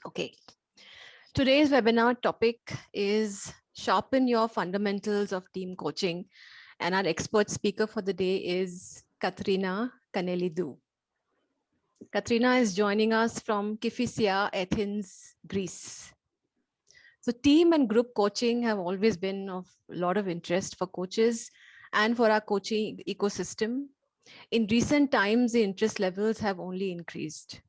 Okay, today's webinar topic is Sharpen Your Fundamentals of Team Coaching. And our expert speaker for the day is Katerina Kanelidou. Katerina is joining us from Kifisia, Athens, Greece. So team and group coaching have always been of a lot of interest for coaches and for our coaching ecosystem. In recent times, the interest levels have only increased.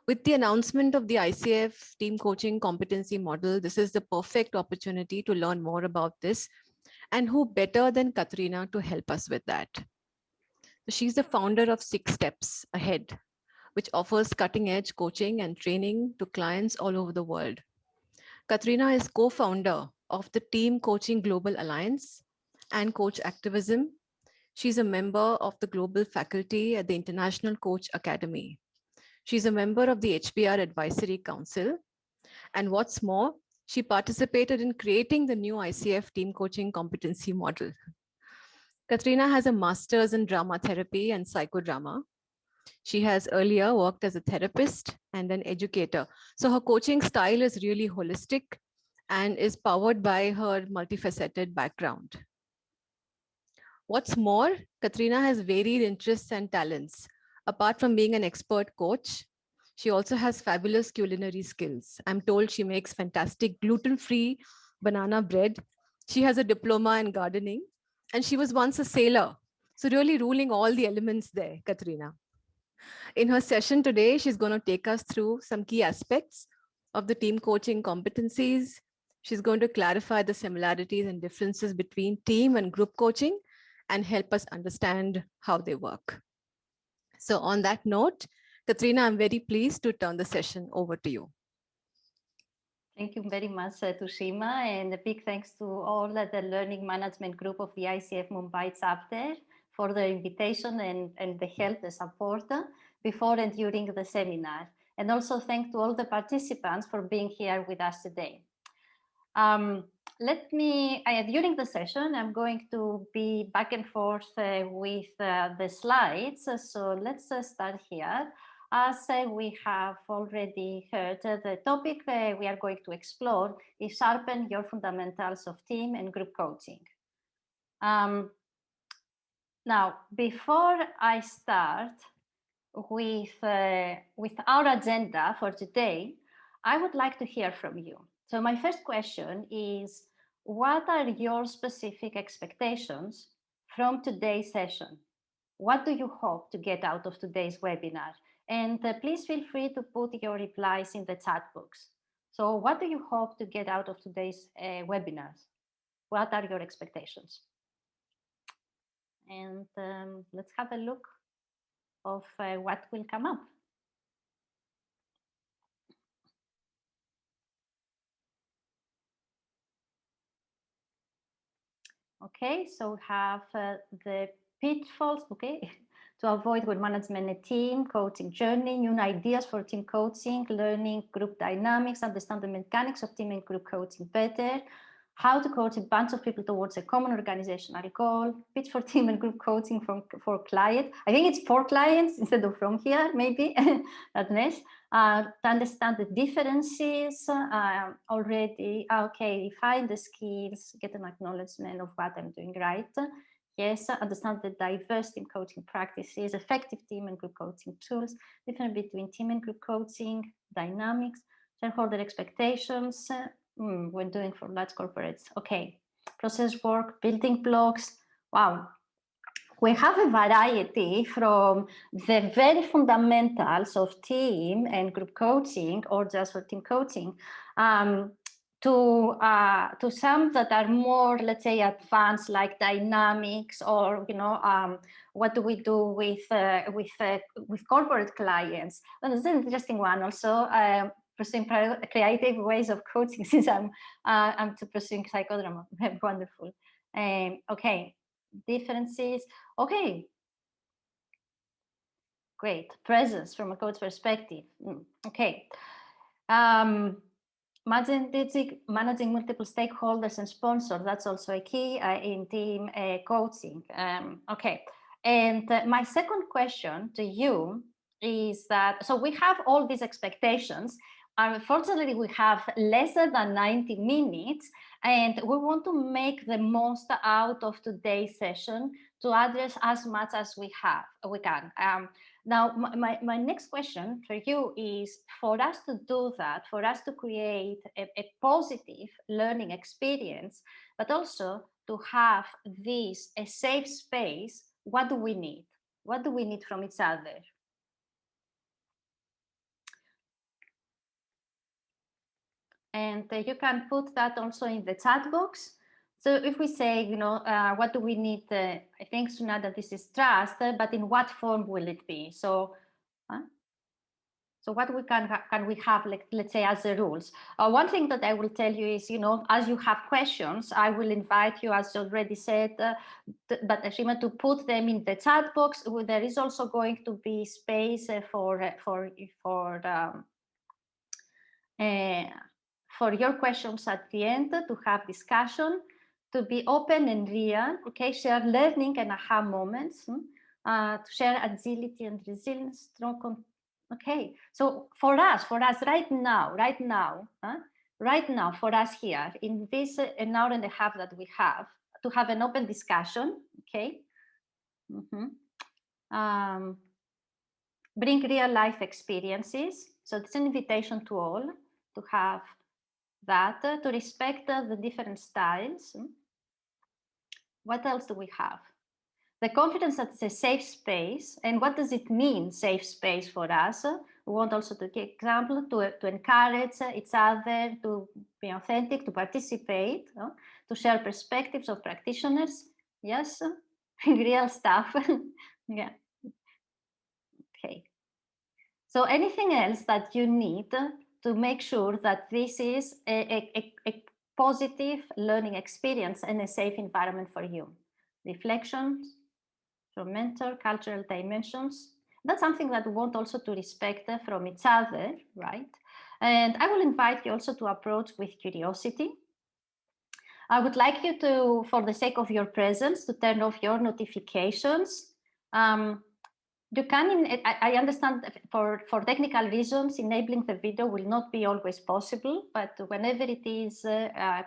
With the announcement of the ICF Team Coaching Competency model, this is the perfect opportunity to learn more about this. And who better than Katerina to help us with that? So she's the founder of 6 Steps Ahead, which offers cutting-edge coaching and training to clients all over the world. Katerina is co-founder of the Team Coaching Global Alliance and CoachActivism. She's a member of the global faculty at the International Coach Academy. She's a member of the HBR Advisory Council. And what's more, she participated in creating the new ICF Team Coaching Competency model. Katerina has a master's in Dramatherapy and Psychodrama. She has earlier worked as a therapist and an educator. So her coaching style is really holistic and is powered by her multifaceted background. What's more, Katerina has varied interests and talents. Apart from being an expert coach, she also has fabulous culinary skills. I'm told she makes fantastic gluten-free banana bread. She has a diploma in gardening, and she was once a sailor. So really ruling all the elements there, Katerina. In her session today, she's going to take us through some key aspects of the team coaching competencies. She's going to clarify the similarities and differences between team and group coaching and help us understand how they work. So on that note, Katerina, I'm very pleased to turn the session over to you. Thank you very much, Tushima, and a big thanks to all the learning management group of the ICF Mumbai chapter for the invitation and the help, the support before and during the seminar. And also thank to all the participants for being here with us today. During the session, I'm going to be back and forth with the slides. So let's start here. As we have already heard, the topic we are going to explore is Sharpen Your Fundamentals of Team and Group Coaching. Now, before I start with our agenda for today, I would like to hear from you. So my first question is, what are your specific expectations from today's session? What do you hope to get out of today's webinar? And please feel free to put your replies in the chat box. So what do you hope to get out of today's webinars? What are your expectations? And let's have a look of what will come up. Okay, so we have the pitfalls, okay, to avoid when management a team, coaching journey, new ideas for team coaching, learning group dynamics, understand the mechanics of team and group coaching better, how to coach a bunch of people towards a common organizational goal, pitch for team and group coaching for clients. I think it's for clients instead of from here, maybe, that's nice. To understand the differences already. Okay, find the skills, get an acknowledgement of what I'm doing right. Yes, understand the diverse team coaching practices, effective team and group coaching tools, difference between team and group coaching, dynamics, shareholder expectations when doing for large corporates. Okay, process work, building blocks. Wow. We have a variety from the very fundamentals of team and group coaching, or just for team coaching, to some that are more, let's say, advanced, like dynamics, or what do we do with corporate clients? Well, it's an interesting one. Also, pursuing creative ways of coaching, since I'm pursuing psychodrama. Wonderful. Okay. Differences. Okay, great. Presence from a coach perspective. Okay. Managing multiple stakeholders and sponsors, that's also a key in team coaching. Okay, and my second question to you is that, so we have all these expectations. unfortunately, we have less than 90 minutes, and we want to make the most out of today's session to address as much as we can. Now, my next question for you is, for us to do that, for us to create a positive learning experience, but also to have this a safe space, what do we need? What do we need from each other? And you can put that also in the chat box. So if we say, what do we need? I think, Sunada, this is trust, but in what form will it be? So what we can we have, like, let's say, as the rules? One thing that I will tell you is, as you have questions, I will invite you, as already said, but Ashima, to put them in the chat box. There is also going to be space for your questions at the end, to have discussion, to be open and real, okay? Share learning and aha moments, to share agility and resilience, okay? So for us right now, for us here, in this an hour and a half that we have, to have an open discussion, okay? Bring real life experiences. So it's an invitation to all to have that, to respect the different styles. What else do we have? The confidence that it's a safe space. And what does it mean, safe space, for us? We want also to give example, to encourage each other to be authentic, to participate, to share perspectives of practitioners. Yes, real stuff. Yeah. Okay. So anything else that you need to make sure that this is a positive learning experience and a safe environment for you? Reflections from mentor, cultural dimensions. That's something that we want also to respect from each other, right? And I will invite you also to approach with curiosity. I would like you to, for the sake of your presence, to turn off your notifications. You can, I understand for technical reasons, enabling the video will not be always possible, but whenever it is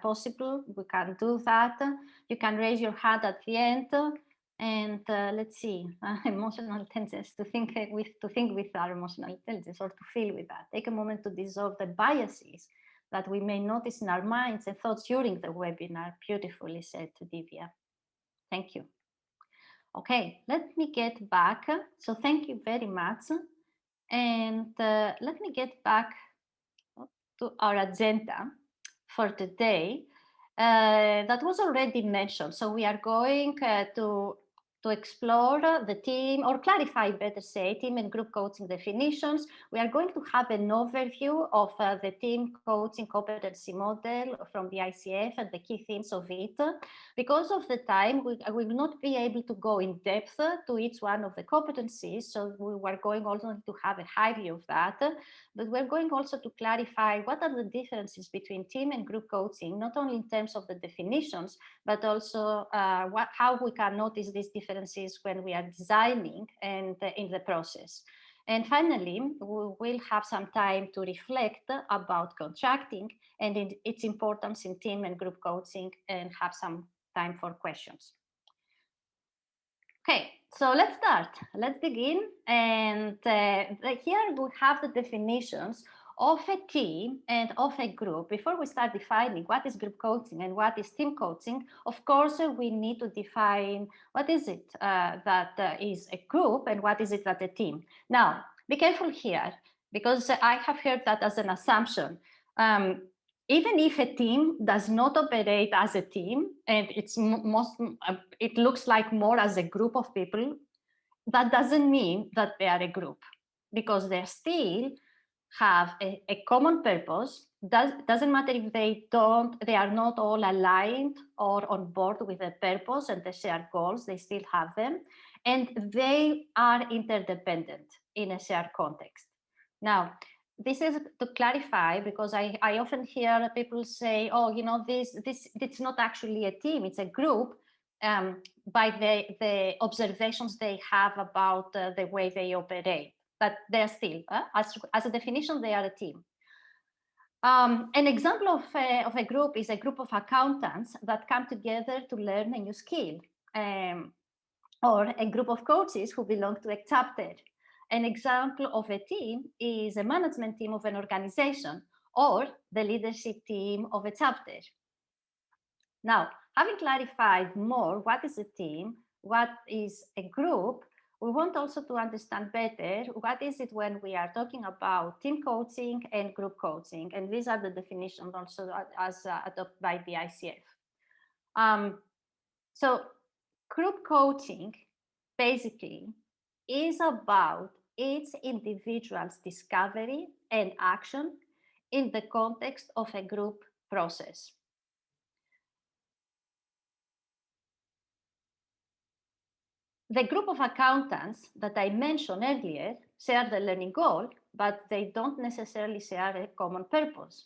possible, we can do that. You can raise your hand at the end, and let's see, emotional intelligence, to think with our emotional intelligence, or to feel with that. Take a moment to dissolve the biases that we may notice in our minds and thoughts during the webinar. Beautifully said, Divya. Thank you. Okay, let me get back. So thank you very much. And let me get back to our agenda for today. That was already mentioned. So we are going to explore the team, or clarify, better say, team and group coaching definitions. We are going to have an overview of the team coaching competency model from the ICF and the key themes of it. Because of the time, we will not be able to go in depth to each one of the competencies. So we were going also to have a high view of that. But we're going also to clarify what are the differences between team and group coaching, not only in terms of the definitions, but also how we can notice these differences when we are designing and in the process. And finally, we will have some time to reflect about contracting and its importance in team and group coaching, and have some time for questions. Okay, so let's start. Let's begin. And here we have the definitions of a team and of a group. Before we start defining what is group coaching and what is team coaching, of course, we need to define what is it that is a group and what is it that a team. Now, be careful here, because I have heard that as an assumption. Even if a team does not operate as a team, and it looks like more as a group of people, that doesn't mean that they are a group, because they still have a common purpose. Doesn't matter if they are not all aligned or on board with the purpose and the shared goals, they still have them, and they are interdependent in a shared context. Now, this is to clarify, because I often hear people say, oh, this it's not actually a team, it's a group, by the observations they have about the way they operate. But they're still, as a definition, they are a team. An example of a group is a group of accountants that come together to learn a new skill, or a group of coaches who belong to a chapter. An example of a team is a management team of an organization or the leadership team of a chapter. Now, having clarified more what is a team, what is a group, we want also to understand better what is it when we are talking about team coaching and group coaching. And these are the definitions also as adopted by the ICF. So group coaching basically is about each individual's discovery and action in the context of a group process. The group of accountants that I mentioned earlier share the learning goal, but they don't necessarily share a common purpose.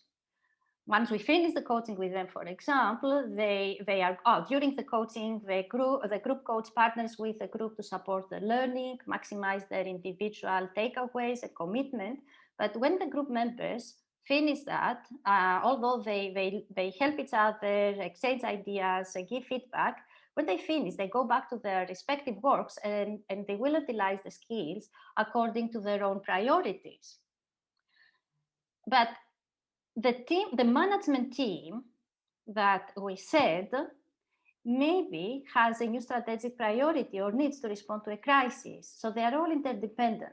Once we finish the coaching with them, for example, they are during the coaching, the group coach partners with the group to support the learning, maximize their individual takeaways and commitment. But when the group members finish that, although they help each other, exchange ideas, give feedback, when they finish, they go back to their respective works and they will utilize the skills according to their own priorities. But the management team that we said maybe has a new strategic priority or needs to respond to a crisis. So they are all interdependent.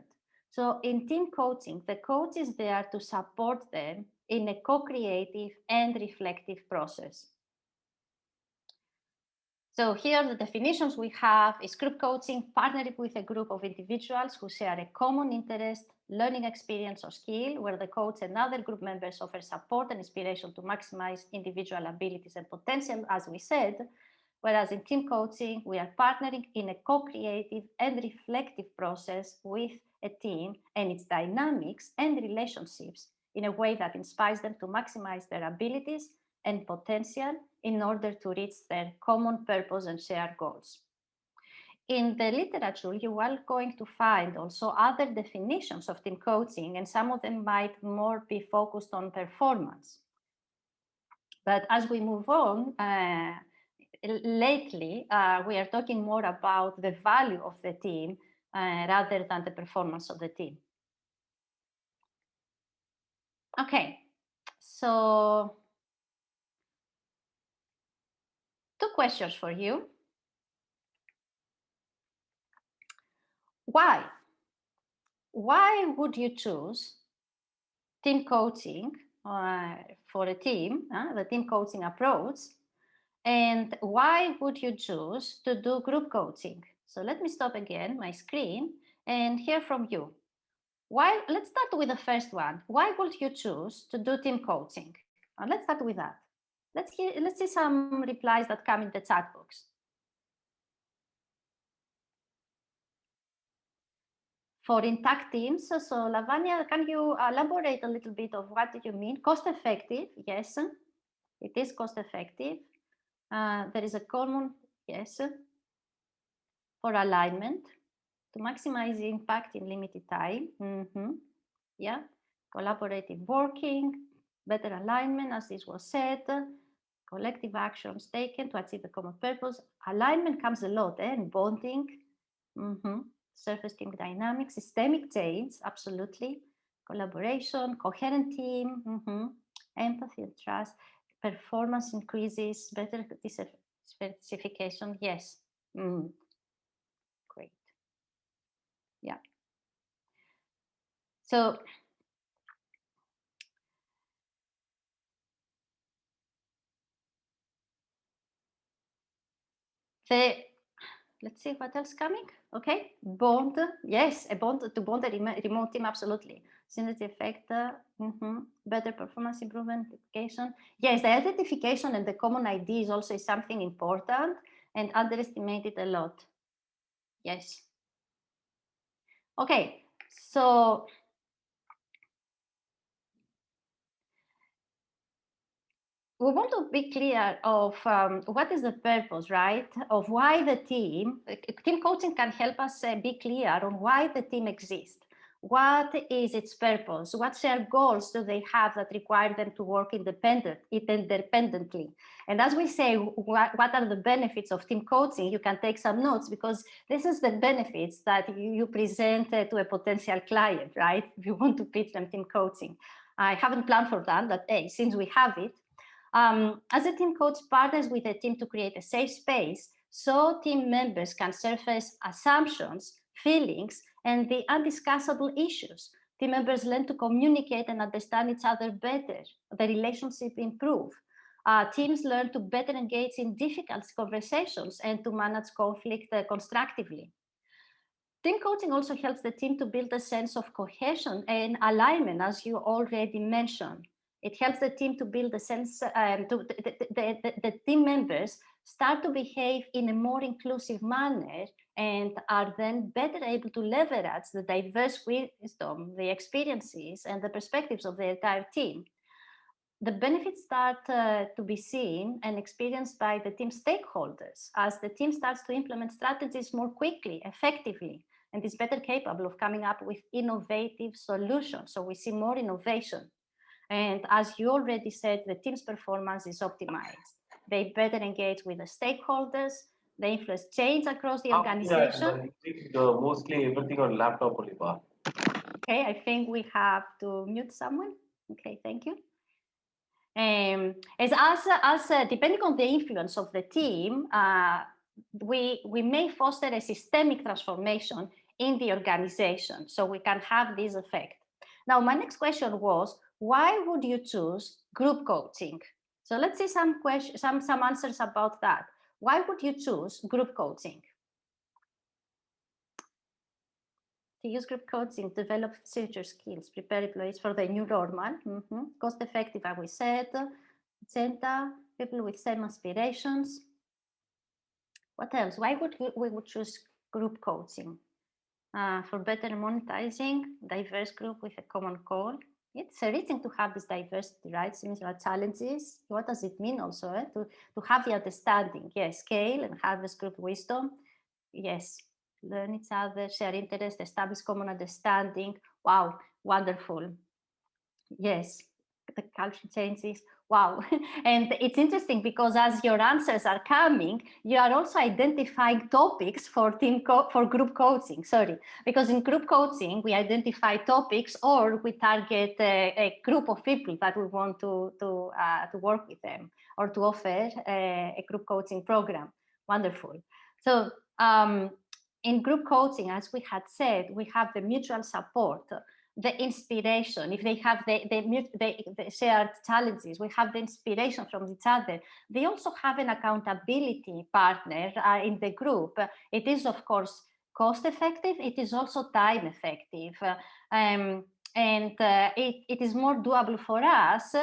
So in team coaching, the coach is there to support them in a co-creative and reflective process. So here the definitions we have is group coaching, partnering with a group of individuals who share a common interest, learning experience or skill, where the coach and other group members offer support and inspiration to maximize individual abilities and potential, as we said. Whereas in team coaching, we are partnering in a co-creative and reflective process with a team and its dynamics and relationships in a way that inspires them to maximize their abilities and potential in order to reach their common purpose and shared goals. In the literature, you are going to find also other definitions of team coaching, and some of them might more be focused on performance. But as we move on, lately, we are talking more about the value of the team rather than the performance of the team. Okay, so 2 questions for you. Why? Why would you choose team coaching for a team, the team coaching approach? And why would you choose to do group coaching? So let me stop again my screen and hear from you. Why? Let's start with the first one. Why would you choose to do team coaching? And let's start with that. Let's see some replies that come in the chat box. For intact teams, so Lavanya, can you elaborate a little bit of what do you mean? Cost effective, yes, it is cost effective. There is a common, yes, for alignment, to maximize impact in limited time. Yeah, collaborative working, better alignment, as this was said, collective actions taken to achieve a common purpose. Alignment comes a lot, and bonding, surface team dynamics, systemic change, absolutely, collaboration, coherent team, empathy and trust, performance increases, better specification, yes. Great. Yeah. So let's see what else coming. Okay, bond, yes, a bond to bond a remote team, absolutely. Synergy effect, better performance improvement, education. Yes, the identification and the common ID is also something important and underestimated a lot. Yes. Okay, so we want to be clear of what is the purpose, right? Of why the team coaching can help us be clear on why the team exists. What is its purpose? What shared goals do they have that require them to work independently? And as we say, what are the benefits of team coaching? You can take some notes, because this is the benefits that you present to a potential client, right? If you want to pitch them team coaching. I haven't planned for that, but hey, since we have it, as a team coach partners with a team to create a safe space so team members can surface assumptions, feelings, and the undiscussable issues. Team members learn to communicate and understand each other better. The relationship improve. Teams learn to better engage in difficult conversations and to manage conflict constructively. Team coaching also helps the team to build a sense of cohesion and alignment, as you already mentioned. It helps the team to build a sense, the team members start to behave in a more inclusive manner and are then better able to leverage the diverse wisdom, the experiences, and the perspectives of the entire team. The benefits start to be seen and experienced by the team stakeholders as the team starts to implement strategies more quickly, effectively, and is better capable of coming up with innovative solutions. So we see more innovation. And as you already said, the team's performance is optimized. They better engage with the stakeholders. They influence change across the organization. Mostly everything on laptop only. Okay, I think we have to mute someone. Okay, thank you. As depending on the influence of the team, we may foster a systemic transformation in the organization, so we can have this effect. Now, my next question was, why would you choose group coaching? So let's see some answers about that. Why would you choose group coaching? To use group coaching, develop future skills, prepare employees for the new normal, cost effective, as we said, agenda, people with same aspirations. What else? Why would we would choose group coaching? For better monetizing, diverse group with a common goal. It's enriching to have this diversity, right? Since there are challenges. What does it mean also to have the understanding? Yes, scale and harvest group wisdom. Yes, learn each other, share interest, establish common understanding. Wow, wonderful. Yes, the culture changes. Wow. And it's interesting because as your answers are coming, you are also identifying topics for group coaching. Sorry, because in group coaching, we identify topics or we target a group of people that we want to work with them or to offer a group coaching program. Wonderful. So in group coaching, as we had said, we have the mutual support, the inspiration. If they have the shared challenges, we have the inspiration from each other. They also have an accountability partner in the group. It is, of course, cost effective. It is also time effective. And it is more doable for us,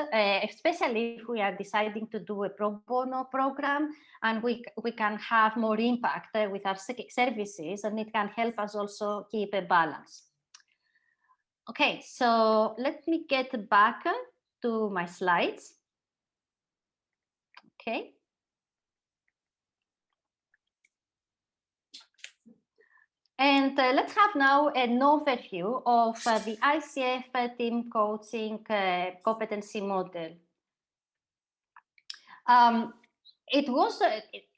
especially if we are deciding to do a pro bono program, and we can have more impact with our services, and it can help us also keep a balance. Okay, so let me get back to my slides. Okay. And let's have now an overview of the ICF Team Coaching Competency Model. It was,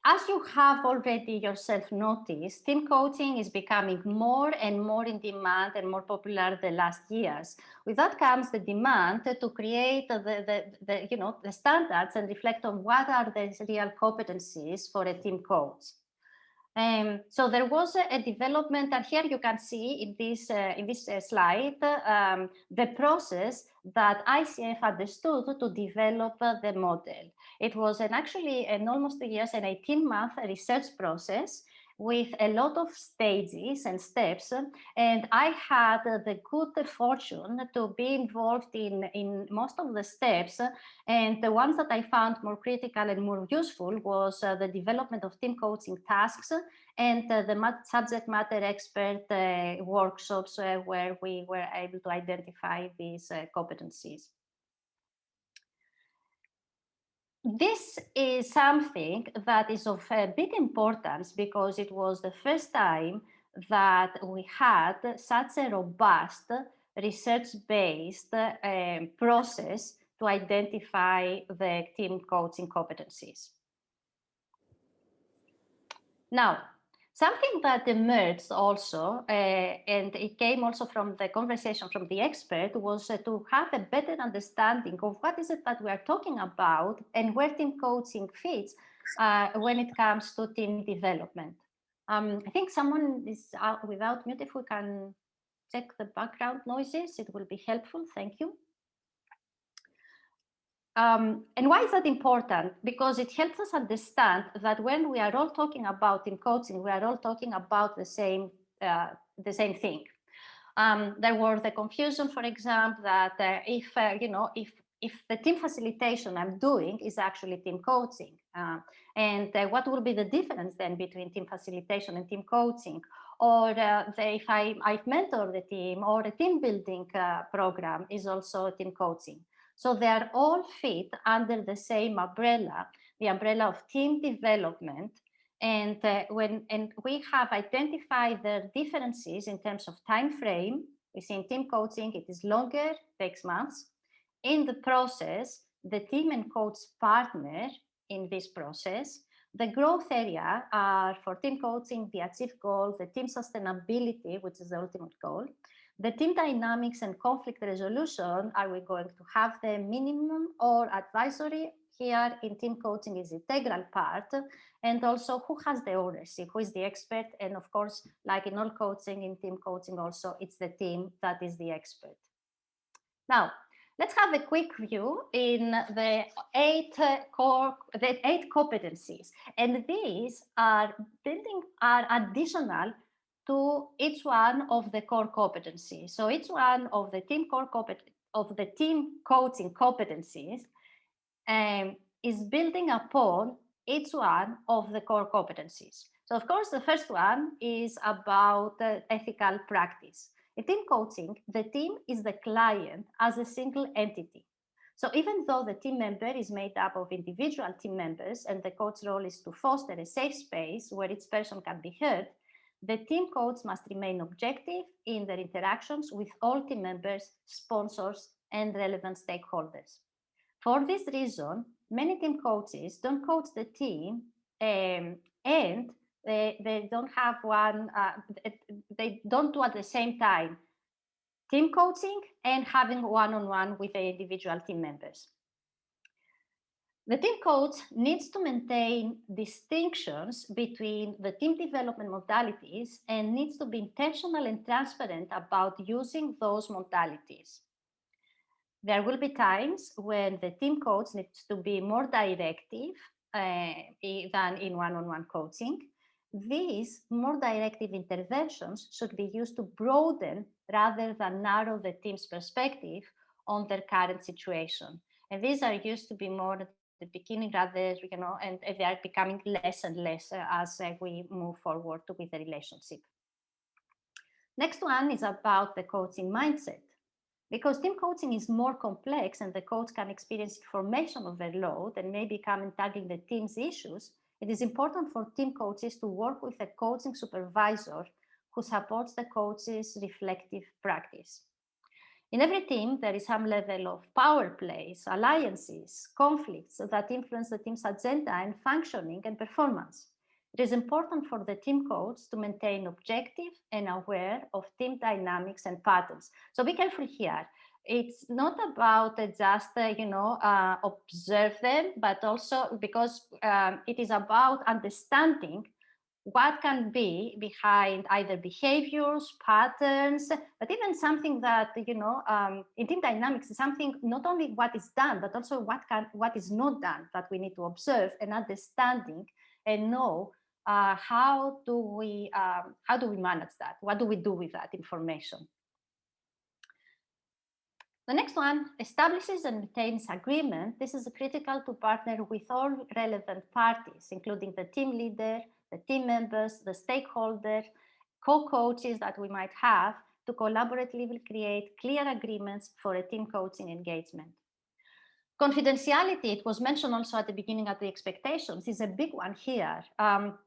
as you have already yourself noticed, team coaching is becoming more and more in demand and more popular the last years. With that comes the demand to create the standards and reflect on what are the real competencies for a team coach. So there was a development, and here you can see in this slide the process that ICF understood to develop the model. It was actually an almost 2 years and 18-month research process with a lot of stages and steps, and I had the good fortune to be involved in most of the steps, and the ones that I found more critical and more useful was the development of team coaching tasks and the subject matter expert workshops where we were able to identify these competencies. This is something that is of big importance because it was the first time that we had such a robust research-based process to identify the team coaching competencies. Now, something that emerged also, and it came also from the conversation from the expert, was to have a better understanding of what is it that we are talking about and where team coaching fits when it comes to team development. I think someone is out without mute. If we can check the background noises, it will be helpful. Thank you. And why is that important? Because it helps us understand that when we are all talking about team coaching, we are all talking about the same thing. There was the confusion, for example, that if the team facilitation I'm doing is actually team coaching, and what will be the difference then between team facilitation and team coaching? Or if I've mentored the team, or a team building program is also team coaching. So they are all fit under the same umbrella, the umbrella of team development. And we have identified the differences in terms of time frame. We see in team coaching, it is longer, takes months. In the process, the team and coach partner in this process. The growth area are for team coaching, the achieved goal, the team sustainability, which is the ultimate goal. The team dynamics and conflict resolution, are we going to have the minimum or advisory? Here in team coaching is integral part, and also who has the ownership, who is the expert, and of course, like in all coaching, in team coaching also, it's the team that is the expert. Now, let's have a quick view in the eight competencies, and these are additional to each one of the core competencies. So each one of the team coaching competencies is building upon each one of the core competencies. So of course, the first one is about ethical practice. In team coaching, the team is the client as a single entity. So even though the team member is made up of individual team members and the coach role is to foster a safe space where each person can be heard, the team coach must remain objective in their interactions with all team members, sponsors, and relevant stakeholders. For this reason, many team coaches don't coach the team and they don't have one, they don't do at the same time team coaching and having one-on-one with the individual team members. The team coach needs to maintain distinctions between the team development modalities and needs to be intentional and transparent about using those modalities. There will be times when the team coach needs to be more directive than in one-on-one coaching. These more directive interventions should be used to broaden rather than narrow the team's perspective on their current situation. And these are used to be more at the beginning rather, and they are becoming less and less as we move forward with the relationship. Next one is about the coaching mindset. Because team coaching is more complex and the coach can experience information overload and may become entangled in the team's issues, it is important for team coaches to work with a coaching supervisor who supports the coach's reflective practice. In every team, there is some level of power plays, alliances, conflicts that influence the team's agenda and functioning and performance. It is important for the team coach to maintain objective and aware of team dynamics and patterns. So be careful here. It's not about just, observe them, but also because it is about understanding what can be behind either behaviors, patterns, but even something that, in team dynamics is something, not only what is done, but also what is not done that we need to observe and understanding and know how do we manage that? What do we do with that information? The next one establishes and maintains agreement. This is critical to partner with all relevant parties, including the team leader, the team members, the stakeholder, co-coaches that we might have to collaboratively create clear agreements for a team coaching engagement. Confidentiality, it was mentioned also at the beginning at the expectations, is a big one here.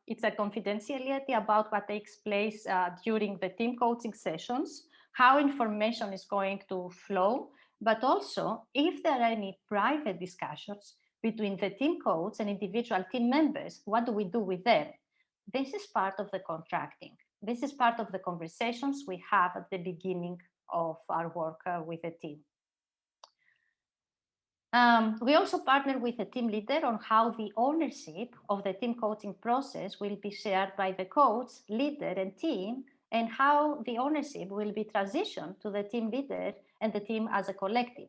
It's a confidentiality about what takes place during the team coaching sessions, how information is going to flow, but also if there are any private discussions between the team coach and individual team members, what do we do with them? This is part of the contracting. This is part of the conversations we have at the beginning of our work with the team. We also partner with a team leader on how the ownership of the team coaching process will be shared by the coach, leader, and team, and how the ownership will be transitioned to the team leader and the team as a collective.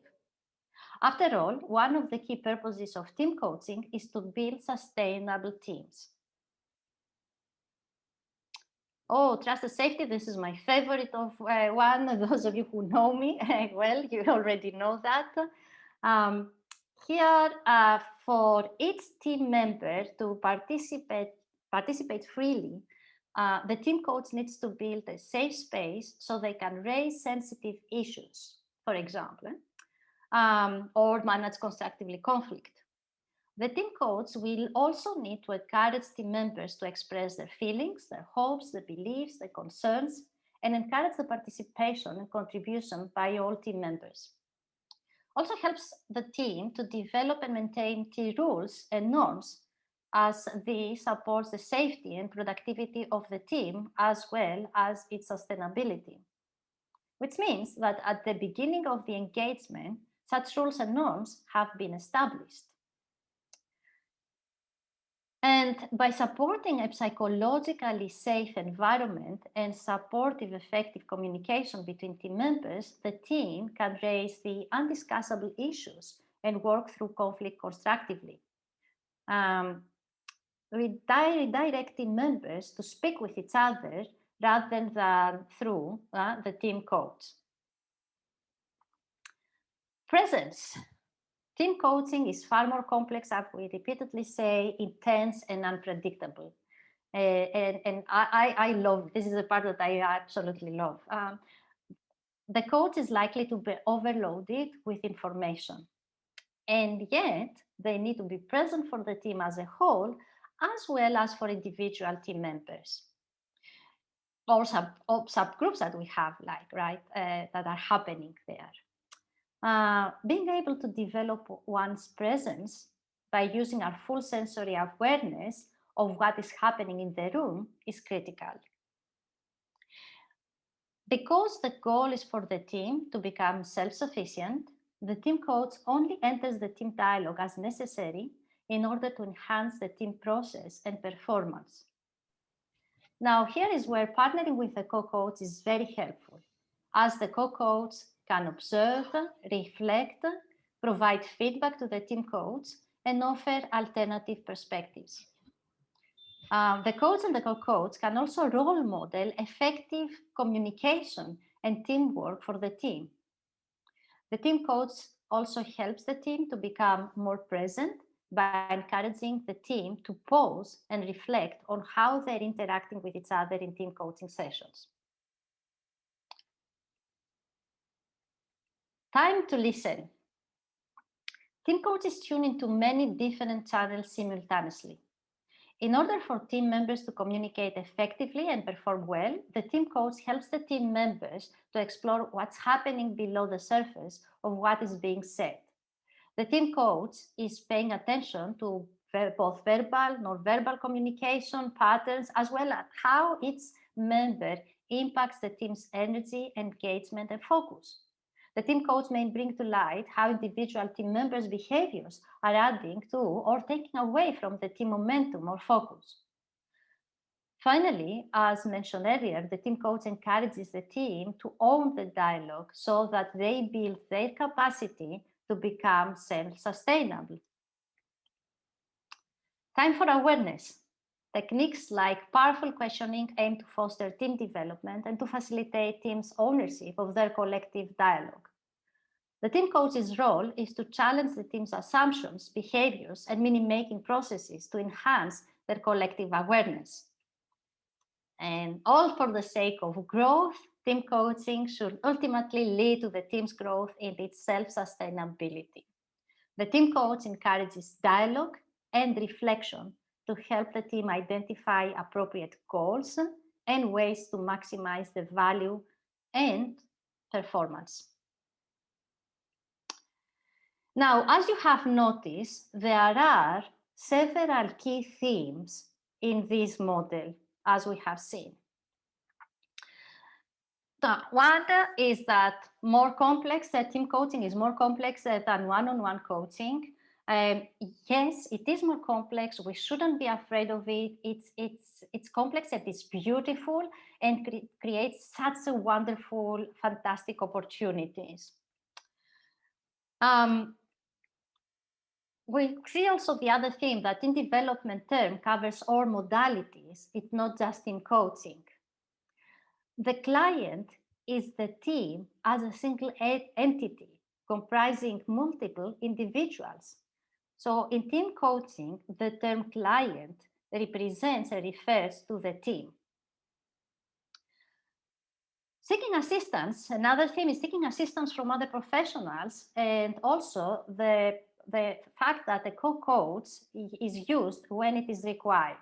After all, one of the key purposes of team coaching is to build sustainable teams. Oh, trust and safety, this is my favorite of one. Those of you who know me, well, you already know that. Here, for each team member to participate freely, the team coach needs to build a safe space so they can raise sensitive issues, for example, or manage constructively conflict. The team coach will also need to encourage team members to express their feelings, their hopes, their beliefs, their concerns, and encourage the participation and contribution by all team members. Also helps the team to develop and maintain key rules and norms, as this supports the safety and productivity of the team as well as its sustainability. Which means that at the beginning of the engagement, such rules and norms have been established. And by supporting a psychologically safe environment and supportive, effective communication between team members, the team can raise the undiscussable issues and work through conflict constructively. Redirecting members to speak with each other rather than through the team coach. Presence. Team coaching is far more complex, as we repeatedly say, intense and unpredictable. And I love, this is a part that I absolutely love. The coach is likely to be overloaded with information. And yet, they need to be present for the team as a whole, as well as for individual team members. Or subgroups that we have, that are happening there. Being able to develop one's presence by using our full sensory awareness of what is happening in the room is critical. Because the goal is for the team to become self-sufficient, the team coach only enters the team dialogue as necessary in order to enhance the team process and performance. Now, here is where partnering with the co-coach is very helpful, as the co-coach can observe, reflect, provide feedback to the team coach, and offer alternative perspectives. The coach and the co-coach can also role model effective communication and teamwork for the team. The team coach also helps the team to become more present by encouraging the team to pause and reflect on how they're interacting with each other in team coaching sessions. Time to listen. Team coaches tune into many different channels simultaneously. In order for team members to communicate effectively and perform well, the team coach helps the team members to explore what's happening below the surface of what is being said. The team coach is paying attention to both verbal, non-verbal communication patterns, as well as how each member impacts the team's energy, engagement, and focus. The team coach may bring to light how individual team members' behaviors are adding to or taking away from the team momentum or focus. Finally, as mentioned earlier, the team coach encourages the team to own the dialogue so that they build their capacity to become self-sustainable. Time for awareness. Techniques like powerful questioning aim to foster team development and to facilitate teams' ownership of their collective dialogue. The team coach's role is to challenge the team's assumptions, behaviors, and meaning-making processes to enhance their collective awareness. And all for the sake of growth, team coaching should ultimately lead to the team's growth in its self-sustainability. The team coach encourages dialogue and reflection to help the team identify appropriate goals and ways to maximize the value and performance. Now, as you have noticed, there are several key themes in this model, as we have seen. One is that more complex, team coaching is more complex than one-on-one coaching. Yes, it is more complex. We shouldn't be afraid of it. It's complex and it's beautiful and creates such a wonderful, fantastic opportunities. We see also the other theme that in development term covers all modalities. It's not just in coaching. The client is the team as a single entity comprising multiple individuals. So in team coaching, the term client represents and refers to the team. Seeking assistance, another theme is seeking assistance from other professionals, and also the fact that a co-coach is used when it is required.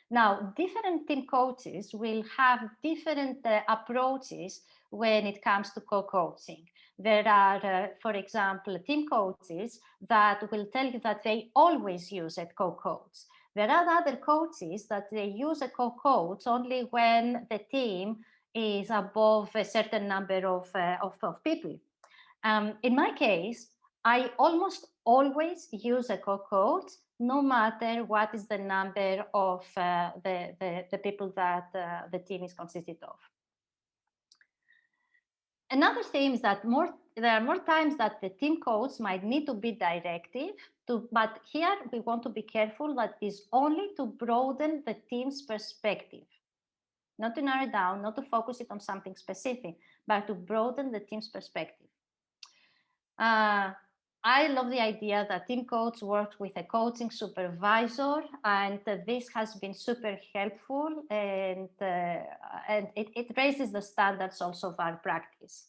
Now, different team coaches will have different approaches when it comes to co-coaching. There are, for example, team coaches that will tell you that they always use a co-coach. There are other coaches that they use a co-coach only when the team is above a certain number of people. In my case, I almost always use a co-coach, no matter what is the number of the people that the team is consisted of. Another thing is that there are more times that the team coach might need to be directive, but here we want to be careful that is only to broaden the team's perspective. Not to narrow it down, not to focus it on something specific, but to broaden the team's perspective. I love the idea that team coach works with a coaching supervisor, and this has been super helpful, and it raises the standards also of our practice.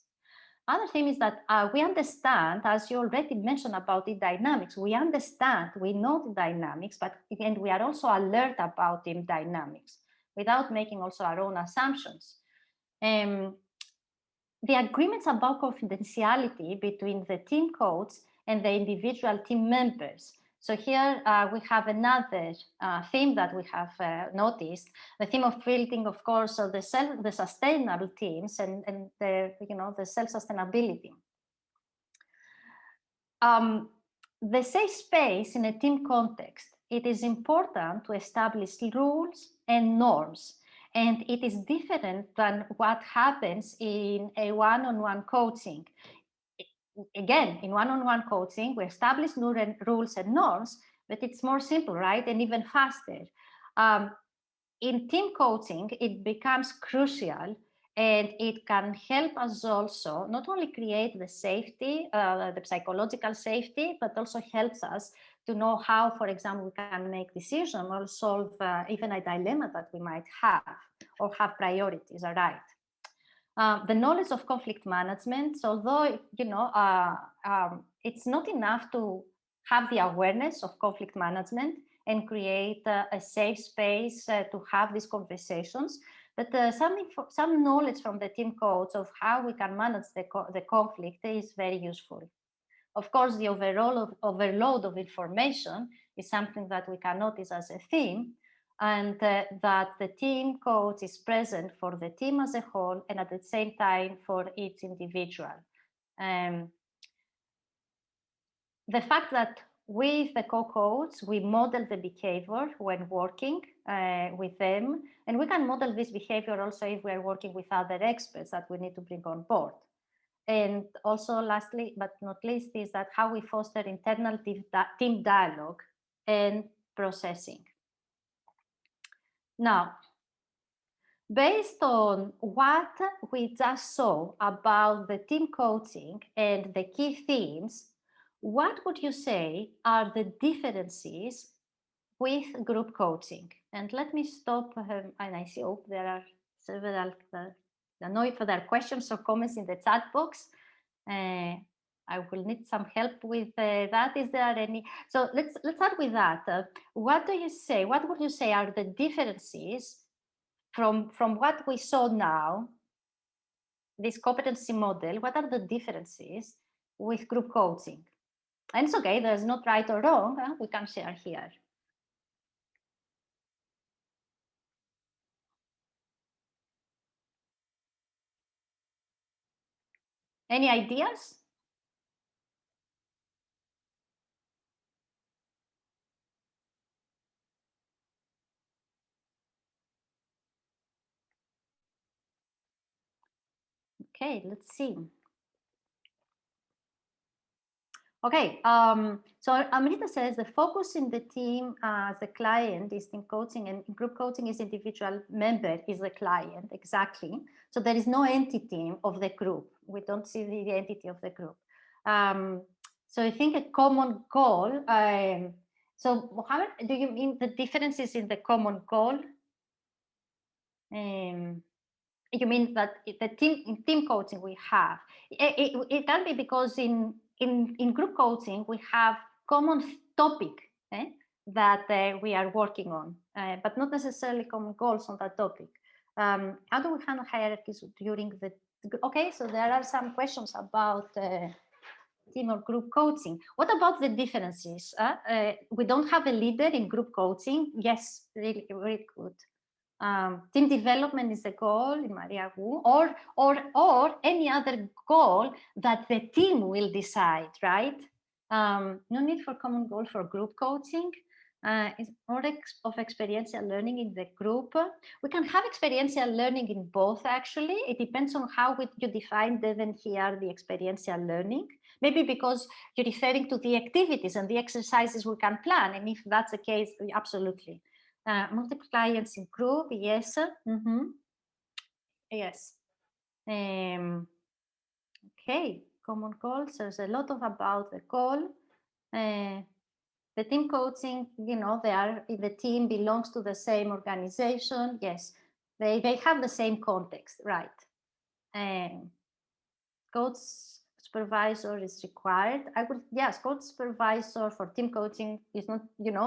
Other thing is that we understand, as you already mentioned about the dynamics, we understand, we know the dynamics, and we are also alert about team dynamics without making also our own assumptions. The agreements about confidentiality between the team coach and the individual team members. So here we have another theme that we have noticed, the theme of building, of course, the sustainable teams and the self-sustainability. The safe space in a team context, it is important to establish rules and norms, and it is different than what happens in a one-on-one coaching. Again, in one-on-one coaching, we establish rules and norms, but it's more simple, right? And even faster. In team coaching, it becomes crucial, and it can help us also not only create the safety, the psychological safety, but also helps us to know how, for example, we can make decisions or solve even a dilemma that we might have or have priorities, all right? The knowledge of conflict management, although, it's not enough to have the awareness of conflict management and create a safe space to have these conversations, but some knowledge from the team coach of how we can manage the conflict is very useful. Of course, the overload of information is something that we can notice as a theme, and that the team coach is present for the team as a whole and at the same time for each individual. The fact that with the co-coach, we model the behavior when working with them, and we can model this behavior also if we're working with other experts that we need to bring on board. And also lastly, but not least, is that how we foster internal team dialogue and processing. Now, based on what we just saw about the team coaching and the key themes, what would you say are the differences with group coaching? And let me stop, and I see, there are several, I don't know if there are questions or comments in the chat box. I will need some help with that. Is there any? So let's start with that. What do you say? What would you say are the differences from what we saw now, this competency model? What are the differences with group coaching? And it's okay. There's not right or wrong. We can share here. Any ideas? Okay, let's see. Okay, so Amrita says the focus in the team as the client is team coaching, and group coaching is individual member is the client, exactly. So there is no entity of the group. We don't see the entity of the group. So I think a common goal. So how do you mean the differences in the common goal? You mean that the team coaching we have, it can be because in group coaching we have common topic that we are working on, but not necessarily common goals on that topic. How do we handle hierarchies during the? Okay, so there are some questions about team or group coaching. What about the differences? We don't have a leader in group coaching. Yes, really, really good. Team development is the goal in Maria Wu, or any other goal that the team will decide, right? No need for common goal for group coaching. It's more of experiential learning in the group. We can have experiential learning in both, actually. It depends on how you define then here the experiential learning. Maybe because you're referring to the activities and the exercises we can plan. And if that's the case, absolutely. Multiple clients in group, yes. Yes. Okay, common goals. There's a lot about the goal. The team coaching, they are, the team belongs to the same organization. Yes, they have the same context, right? Coach supervisor is required. Yes, coach supervisor for team coaching is not,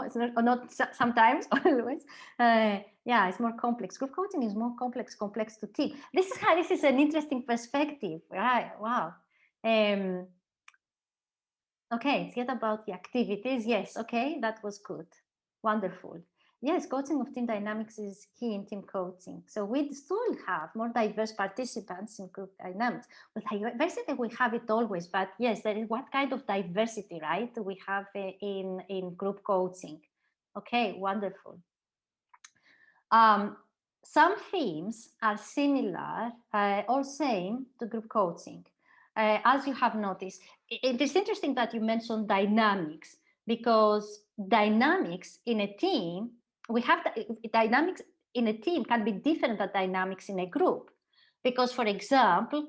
it's not sometimes, always. Yeah, it's more complex. Group coaching is more complex to team. This is an interesting perspective, right? Wow. Okay, it's yet about the activities. Yes, okay, that was good. Wonderful. Yes, coaching of team dynamics is key in team coaching. So we still have more diverse participants in group dynamics. With diversity, we have it always, but yes, there is what kind of diversity, right? We have in group coaching. Okay, wonderful. Some themes are similar or same to group coaching. As you have noticed, it is interesting that you mentioned dynamics, because dynamics in a team, dynamics in a team can be different than dynamics in a group. Because, for example,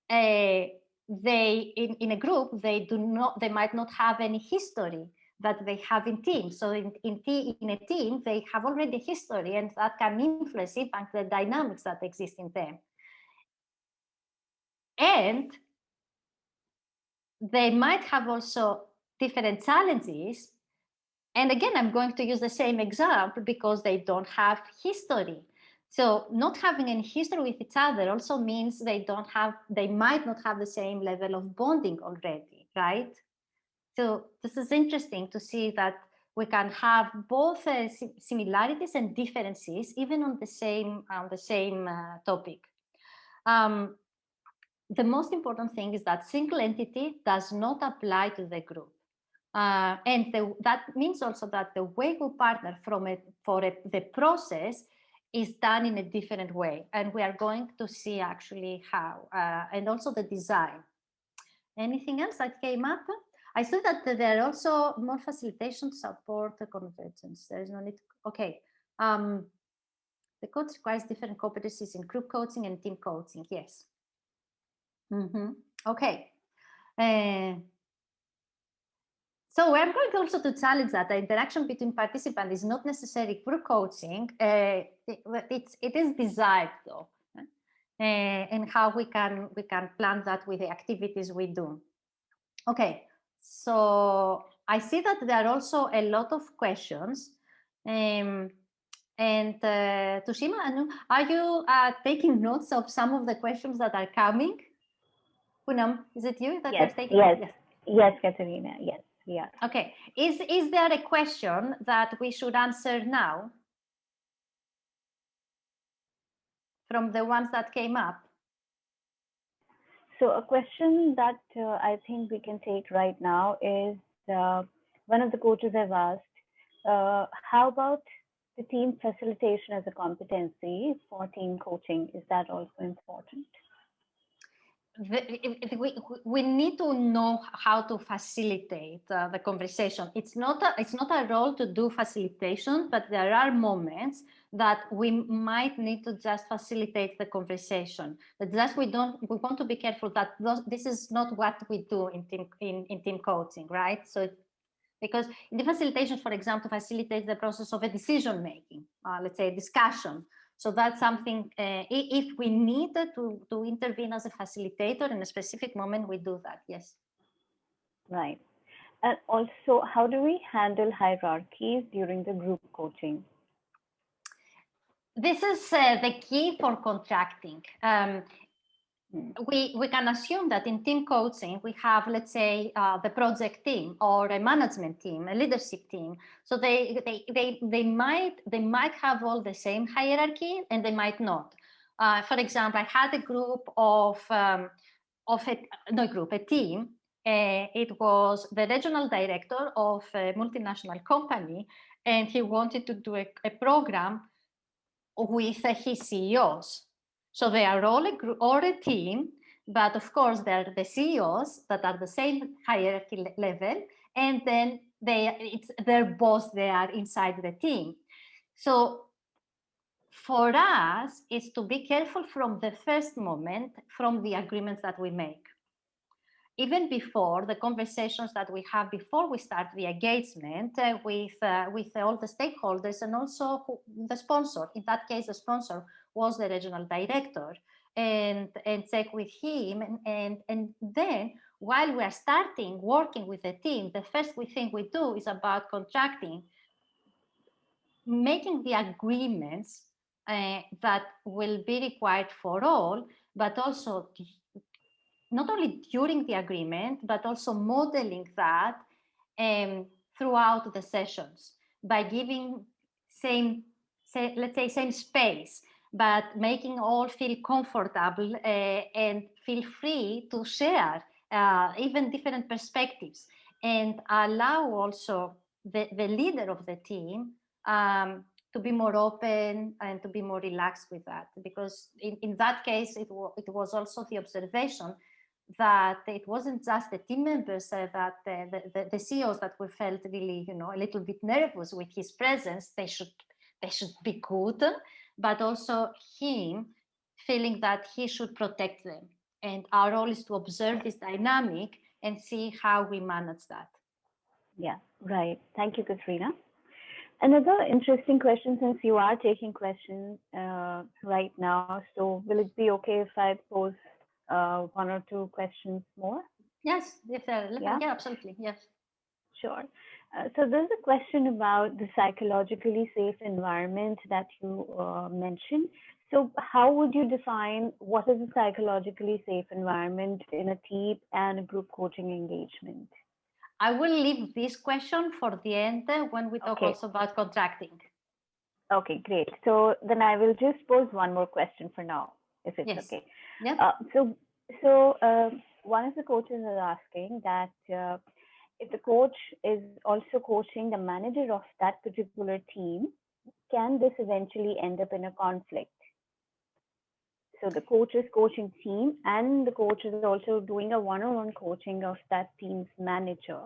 they in a group, they might not have any history that they have in teams. So in a team, they have already history, and that can influence, impact the dynamics that exist in them. And they might have also different challenges. And again, I'm going to use the same example because they don't have history. So not having any history with each other also means they might not have the same level of bonding already, right? So this is interesting to see that we can have both similarities and differences, even on the same topic. The most important thing is that single entity does not apply to the group. And that means also that the way we partner the process is done in a different way. And we are going to see actually how, and also the design. Anything else that came up? I saw that there are also more facilitation to support the convergence. There is no need. Okay. The coach requires different competencies in group coaching and team coaching. Yes. Okay. So we're going also to challenge that the interaction between participants is not necessarily group coaching. It is desired though, and how we can plan that with the activities we do. Okay, so I see that there are also a lot of questions. And Tushima, are you taking notes of some of the questions that are coming? Poonam, is it you that Yes, are taking? yes, Katerina. Yes, we are. Okay, is there a question that we should answer now from the ones that came up? So a question that I think we can take right now is one of the coaches have asked, how about the team facilitation as a competency for team coaching? Is that also important? We need to know how to facilitate the conversation. It's not a role to do facilitation, but there are moments that we might need to just facilitate the conversation. But just we want to be careful that this is not what we do in team coaching, right? So because in the facilitation, for example, facilitates the process of a decision making, let's say a discussion. So that's something, if we need to intervene as a facilitator in a specific moment, we do that, yes. Right. And also, how do we handle hierarchies during the group coaching? This is the key for contracting. We can assume that in team coaching, we have, let's say, the project team or a management team, a leadership team. So they might have all the same hierarchy and they might not. For example, I had a group a team. It was the regional director of a multinational company, and he wanted to do a program with his CEOs. So they are all a team, but of course they're the CEOs that are the same hierarchy level, and then it's their boss they are inside the team. So for us, it's to be careful from the first moment, from the agreements that we make. Even before the conversations that we have before we start the engagement with all the stakeholders and also the sponsor. In that case, the sponsor was the regional director, and check with him. And then while we are starting working with the team, the first thing we do is about contracting, making the agreements that will be required for all, but also not only during the agreement, but also modeling that throughout the sessions by giving same space, but making all feel comfortable and feel free to share even different perspectives, and allow also the leader of the team to be more open and to be more relaxed with that. Because in that case, it was also the observation that it wasn't just the team members that the CEOs that we felt really, a little bit nervous with his presence. They should be good, but also him feeling that he should protect them. And our role is to observe this dynamic and see how we manage that. Yeah, right. Thank you, Katerina. Another interesting question, since you are taking questions right now, so will it be okay if I pose one or two questions more? Yes, yeah, absolutely, yes. Sure. So there's a question about the psychologically safe environment that you mentioned. So how would you define what is a psychologically safe environment in a team and a group coaching engagement? I will leave this question for the end when we talk also about contracting. Okay, great. So then I will just pose one more question for now, if it's okay. Yeah. So one of the coaches is asking that if the coach is also coaching the manager of that particular team, can this eventually end up in a conflict? So the coach is coaching team and the coach is also doing a one-on-one coaching of that team's manager.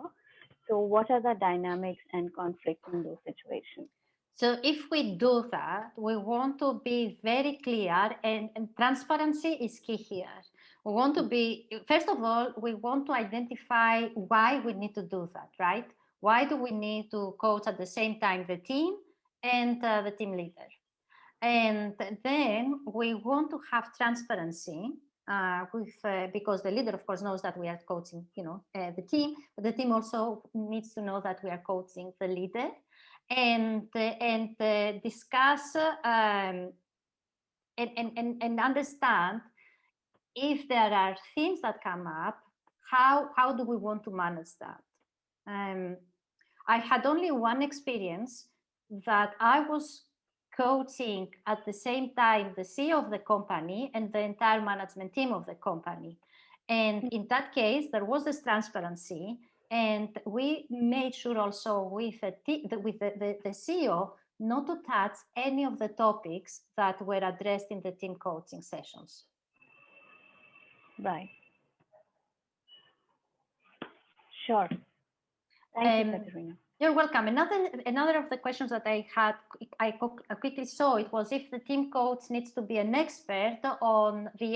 So what are the dynamics and conflicts in those situations? So if we do that, we want to be very clear, and transparency is key here. We want to be, first of all, we want to identify why we need to do that, right? Why do we need to coach at the same time the team and the team leader? And then we want to have transparency because the leader, of course, knows that we are coaching, the team, but the team also needs to know that we are coaching the leader, and discuss and understand if there are things that come up, how do we want to manage that? I had only one experience that I was coaching at the same time the CEO of the company and the entire management team of the company. And in that case, there was this transparency, and we made sure also with the CEO not to touch any of the topics that were addressed in the team coaching sessions. Right. Sure. Thank you, Katerina. You're welcome. Another of the questions that I quickly saw, it was if the team coach needs to be an expert on the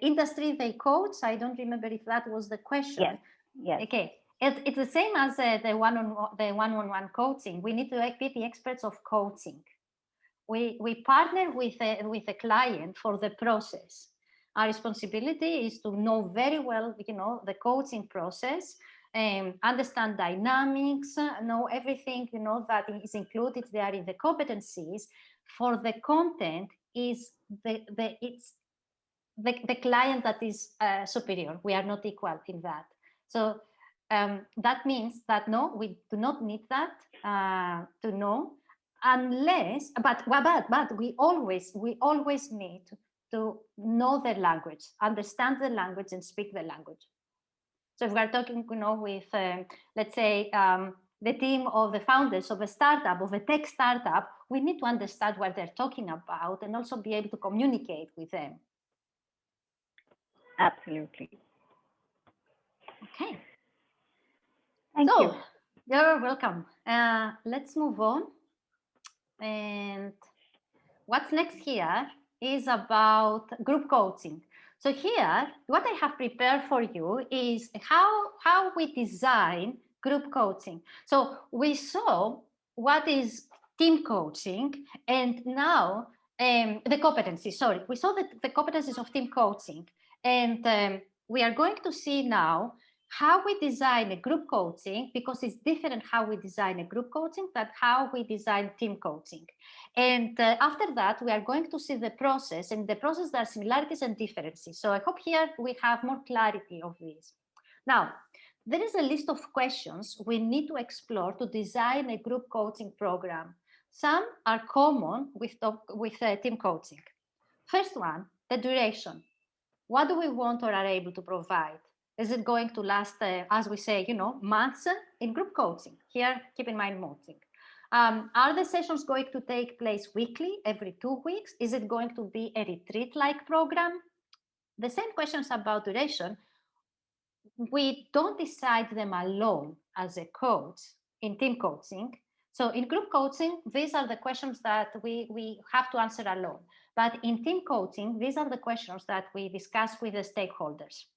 industry they coach. I don't remember if that was the question. Yes. Yes. Okay. It's the same as the one-on-one coaching. We need to be the experts of coaching. We partner with a client for the process. Our responsibility is to know very well, the coaching process, understand dynamics, know everything, that is included there in the competencies. For the content is it's the client that is superior. We are not equal in that. So that means that no, we do not need that to know, unless, but we always need to know the language, understand the language, and speak the language. So if we are talking, with, let's say, the team of the founders of a startup, of a tech startup, we need to understand what they're talking about and also be able to communicate with them. Absolutely. Okay. Thank you. You're welcome. Let's move on. And what's next here is about group coaching. So here, what I have prepared for you is how we design group coaching. So we saw what is team coaching, and now the competencies. Sorry, we saw the competencies of team coaching, and we are going to see now how we design a group coaching, because it's different how we design a group coaching than how we design team coaching. And after that, we are going to see the process, and the process there are similarities and differences. So I hope here we have more clarity of this. Now, there is a list of questions we need to explore to design a group coaching program. Some are common with team coaching. First one, the duration. What do we want or are able to provide? Is it going to last, as we say, months in group coaching? Here, keep in mind months. Are the sessions going to take place weekly, every 2 weeks? Is it going to be a retreat-like program? The same questions about duration. We don't decide them alone as a coach in team coaching. So in group coaching, these are the questions that we have to answer alone. But in team coaching, these are the questions that we discuss with the stakeholders.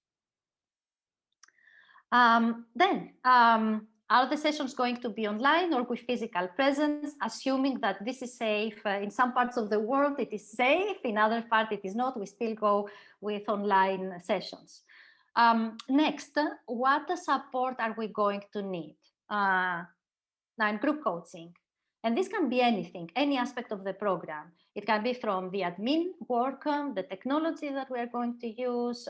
Are the sessions going to be online or with physical presence, assuming that this is safe? In some parts of the world, it is safe. In other parts, it is not. We still go with online sessions. Next, what support are we going to need? Now, in group coaching, and this can be anything, any aspect of the program. It can be from the admin work, the technology that we are going to use,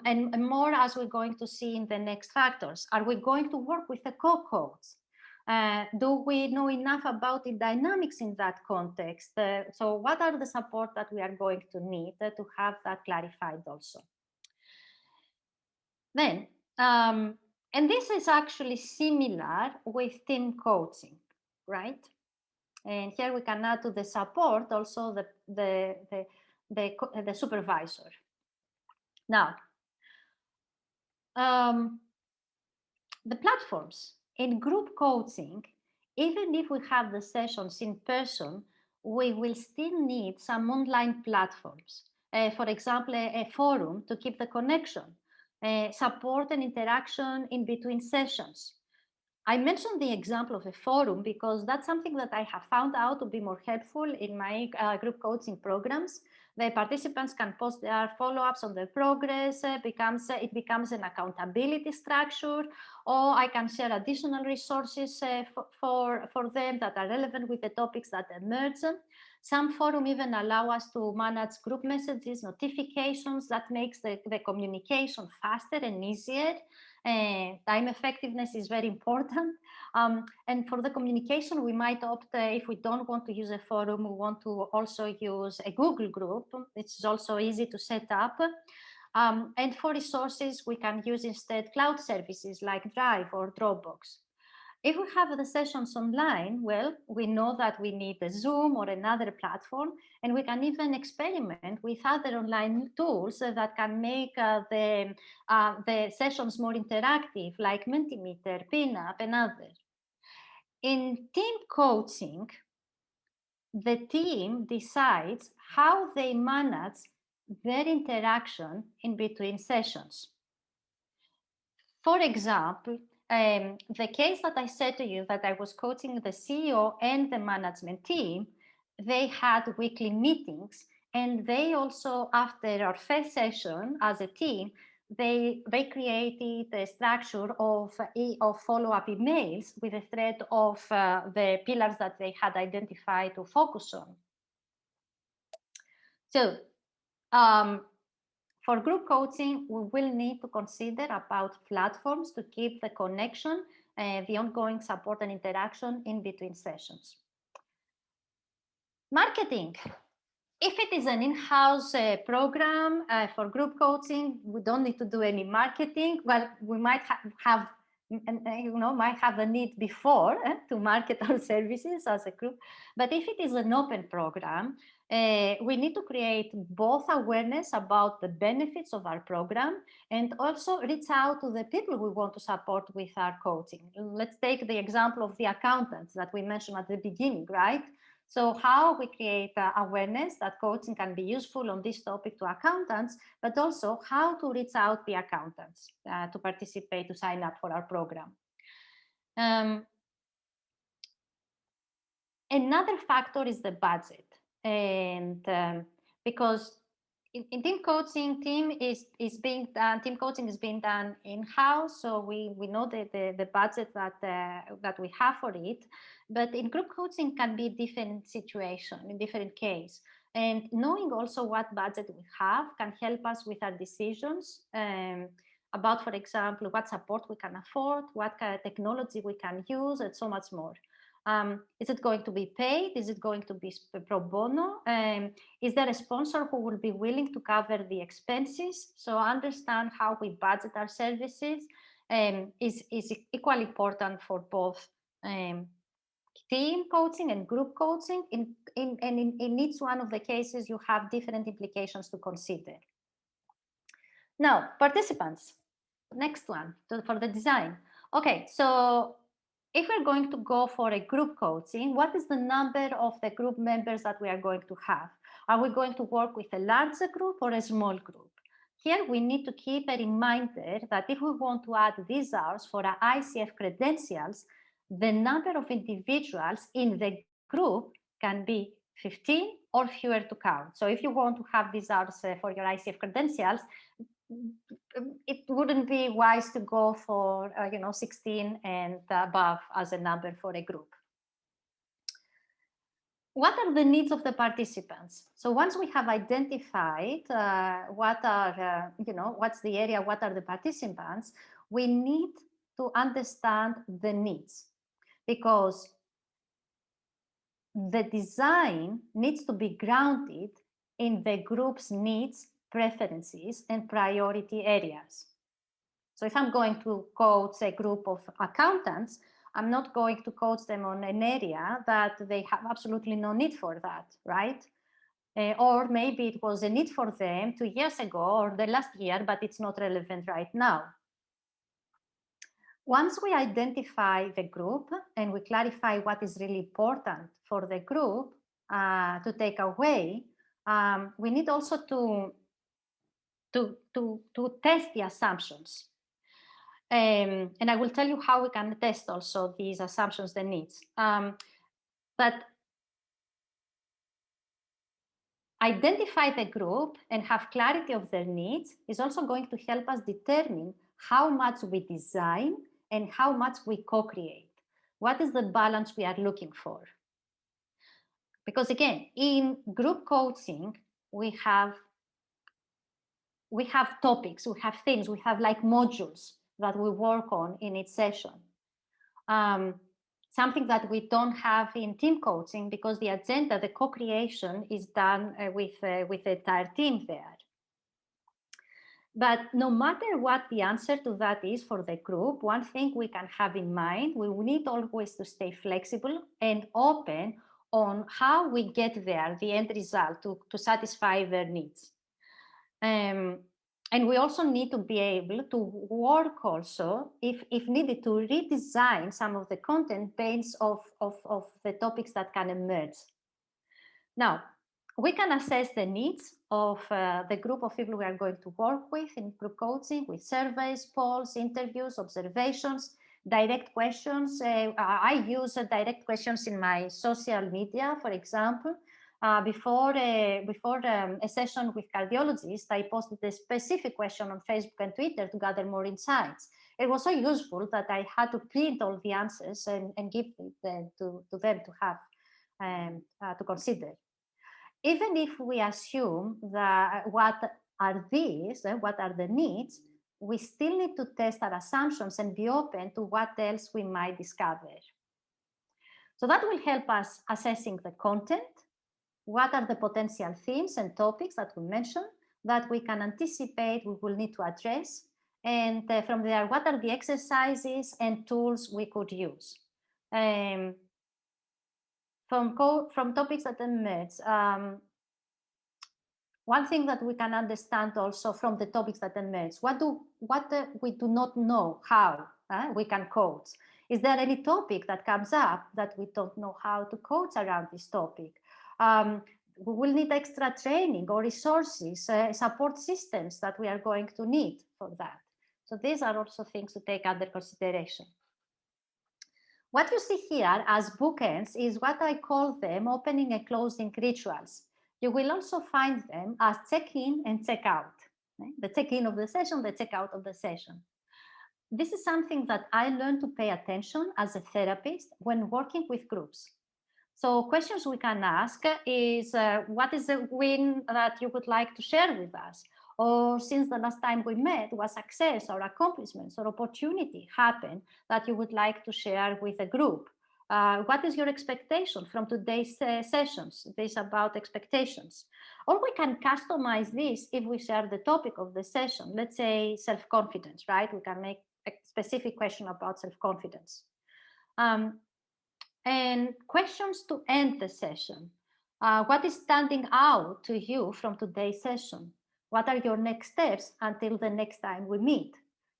and more as we're going to see in the next factors. Are we going to work with a co-coach? Do we know enough about the dynamics in that context? So what are the support that we are going to need to have that clarified also? Then, and this is actually similar with team coaching, right? And here we can add to the support also the supervisor. Now, the platforms in group coaching, even if we have the sessions in person, we will still need some online platforms. For example, a forum to keep the connection, support and interaction in between sessions. I mentioned the example of a forum because that's something that I have found out to be more helpful in my group coaching programs. The participants can post their follow-ups on the progress, it becomes an accountability structure, or I can share additional resources for them that are relevant with the topics that emerge. Some forums even allow us to manage group messages, notifications. That makes the communication faster and easier. Time effectiveness is very important. And for the communication, we might opt, if we don't want to use a forum, we want to also use a Google group. It's also easy to set up. And for resources, we can use instead cloud services like Drive or Dropbox. If we have the sessions online, well, we know that we need a Zoom or another platform, and we can even experiment with other online tools that can make the sessions more interactive, like Mentimeter, Pinup, and others. In team coaching, the team decides how they manage their interaction in between sessions. For example, the case that I said to you that I was coaching the CEO and the management team, they had weekly meetings, and they also, after our first session as a team, they created a structure of follow-up emails with a thread of the pillars that they had identified to focus on. So, for group coaching, we will need to consider about platforms to keep the connection, the ongoing support and interaction in between sessions. Marketing. If it is an in-house program for group coaching, we don't need to do any marketing. Well, we might have a need before to market our services as a group. But if it is an open program, we need to create both awareness about the benefits of our program and also reach out to the people we want to support with our coaching. Let's take the example of the accountants that we mentioned at the beginning, right? So how we create awareness that coaching can be useful on this topic to accountants, but also how to reach out the accountants to participate, to sign up for our program. Another factor is the budget. And because in team coaching, team coaching is being done in-house, so we know the budget that we have for it. But in group coaching can be a different situation, in different case. And knowing also what budget we have can help us with our decisions about, for example, what support we can afford, what kind of technology we can use, and so much more. Is it going to be paid? Is it going to be pro bono? Is there a sponsor who will be willing to cover the expenses? So understand how we budget our services is equally important for both team coaching and group coaching. In each one of the cases, you have different implications to consider. Now, participants. Next one for the design. Okay, so if we're going to go for a group coaching, what is the number of the group members that we are going to have? Are we going to work with a larger group or a small group? Here we need to keep a reminder that if we want to add these hours for our ICF credentials, the number of individuals in the group can be 15 or fewer to count. So if you want to have these hours for your ICF credentials, it wouldn't be wise to go for 16 and above as a number for a group. What are the needs of the participants? So once we have identified what's the area, what are the participants, we need to understand the needs, because the design needs to be grounded in the group's needs, preferences, and priority areas. So if I'm going to coach a group of accountants, I'm not going to coach them on an area that they have absolutely no need for that, right? Or maybe it was a need for them 2 years ago or the last year, but it's not relevant right now. Once we identify the group and we clarify what is really important for the group to take away, we need also to test the assumptions. And I will tell you how we can test also these assumptions, the needs. But identify the group and have clarity of their needs is also going to help us determine how much we design and how much we co-create. What is the balance we are looking for? Because again, in group coaching, we have topics, we have things, we have like modules that we work on in each session. Something that we don't have in team coaching, because the agenda, the co-creation is done with the entire team there. But no matter what the answer to that is for the group, one thing we can have in mind, we need always to stay flexible and open on how we get there, the end result, to satisfy their needs. And we also need to be able to work also, if needed, to redesign some of the content based of the topics that can emerge. Now, we can assess the needs of the group of people we are going to work with in group coaching with surveys, polls, interviews, observations, direct questions. I use direct questions in my social media, for example. Before a session with cardiologists, I posted a specific question on Facebook and Twitter to gather more insights. It was so useful that I had to print all the answers and give them to them to have to consider. Even if we assume that what are the needs, we still need to test our assumptions and be open to what else we might discover. So that will help us assessing the content. What are the potential themes and topics that we mentioned that we can anticipate we will need to address? And from there, what are the exercises and tools we could use? From topics that emerge, one thing that we can understand also from the topics that emerge, what we do not know how we can coach. Is there any topic that comes up that we don't know how to coach around this topic? We will need extra training or resources, support systems that we are going to need for that. So these are also things to take under consideration. What you see here as bookends is what I call them opening and closing rituals. You will also find them as check-in and check-out. The check-in of the session, the check-out of the session. This is something that I learned to pay attention as a therapist when working with groups. So questions we can ask is, what is a win that you would like to share with us? Or since the last time we met, what success or accomplishments or opportunity happened that you would like to share with a group? What is your expectation from today's sessions? This about expectations. Or we can customize this if we share the topic of the session. Let's say self-confidence, right? We can make a specific question about self-confidence. And questions to end the session. What is standing out to you from today's session? What are your next steps until the next time we meet?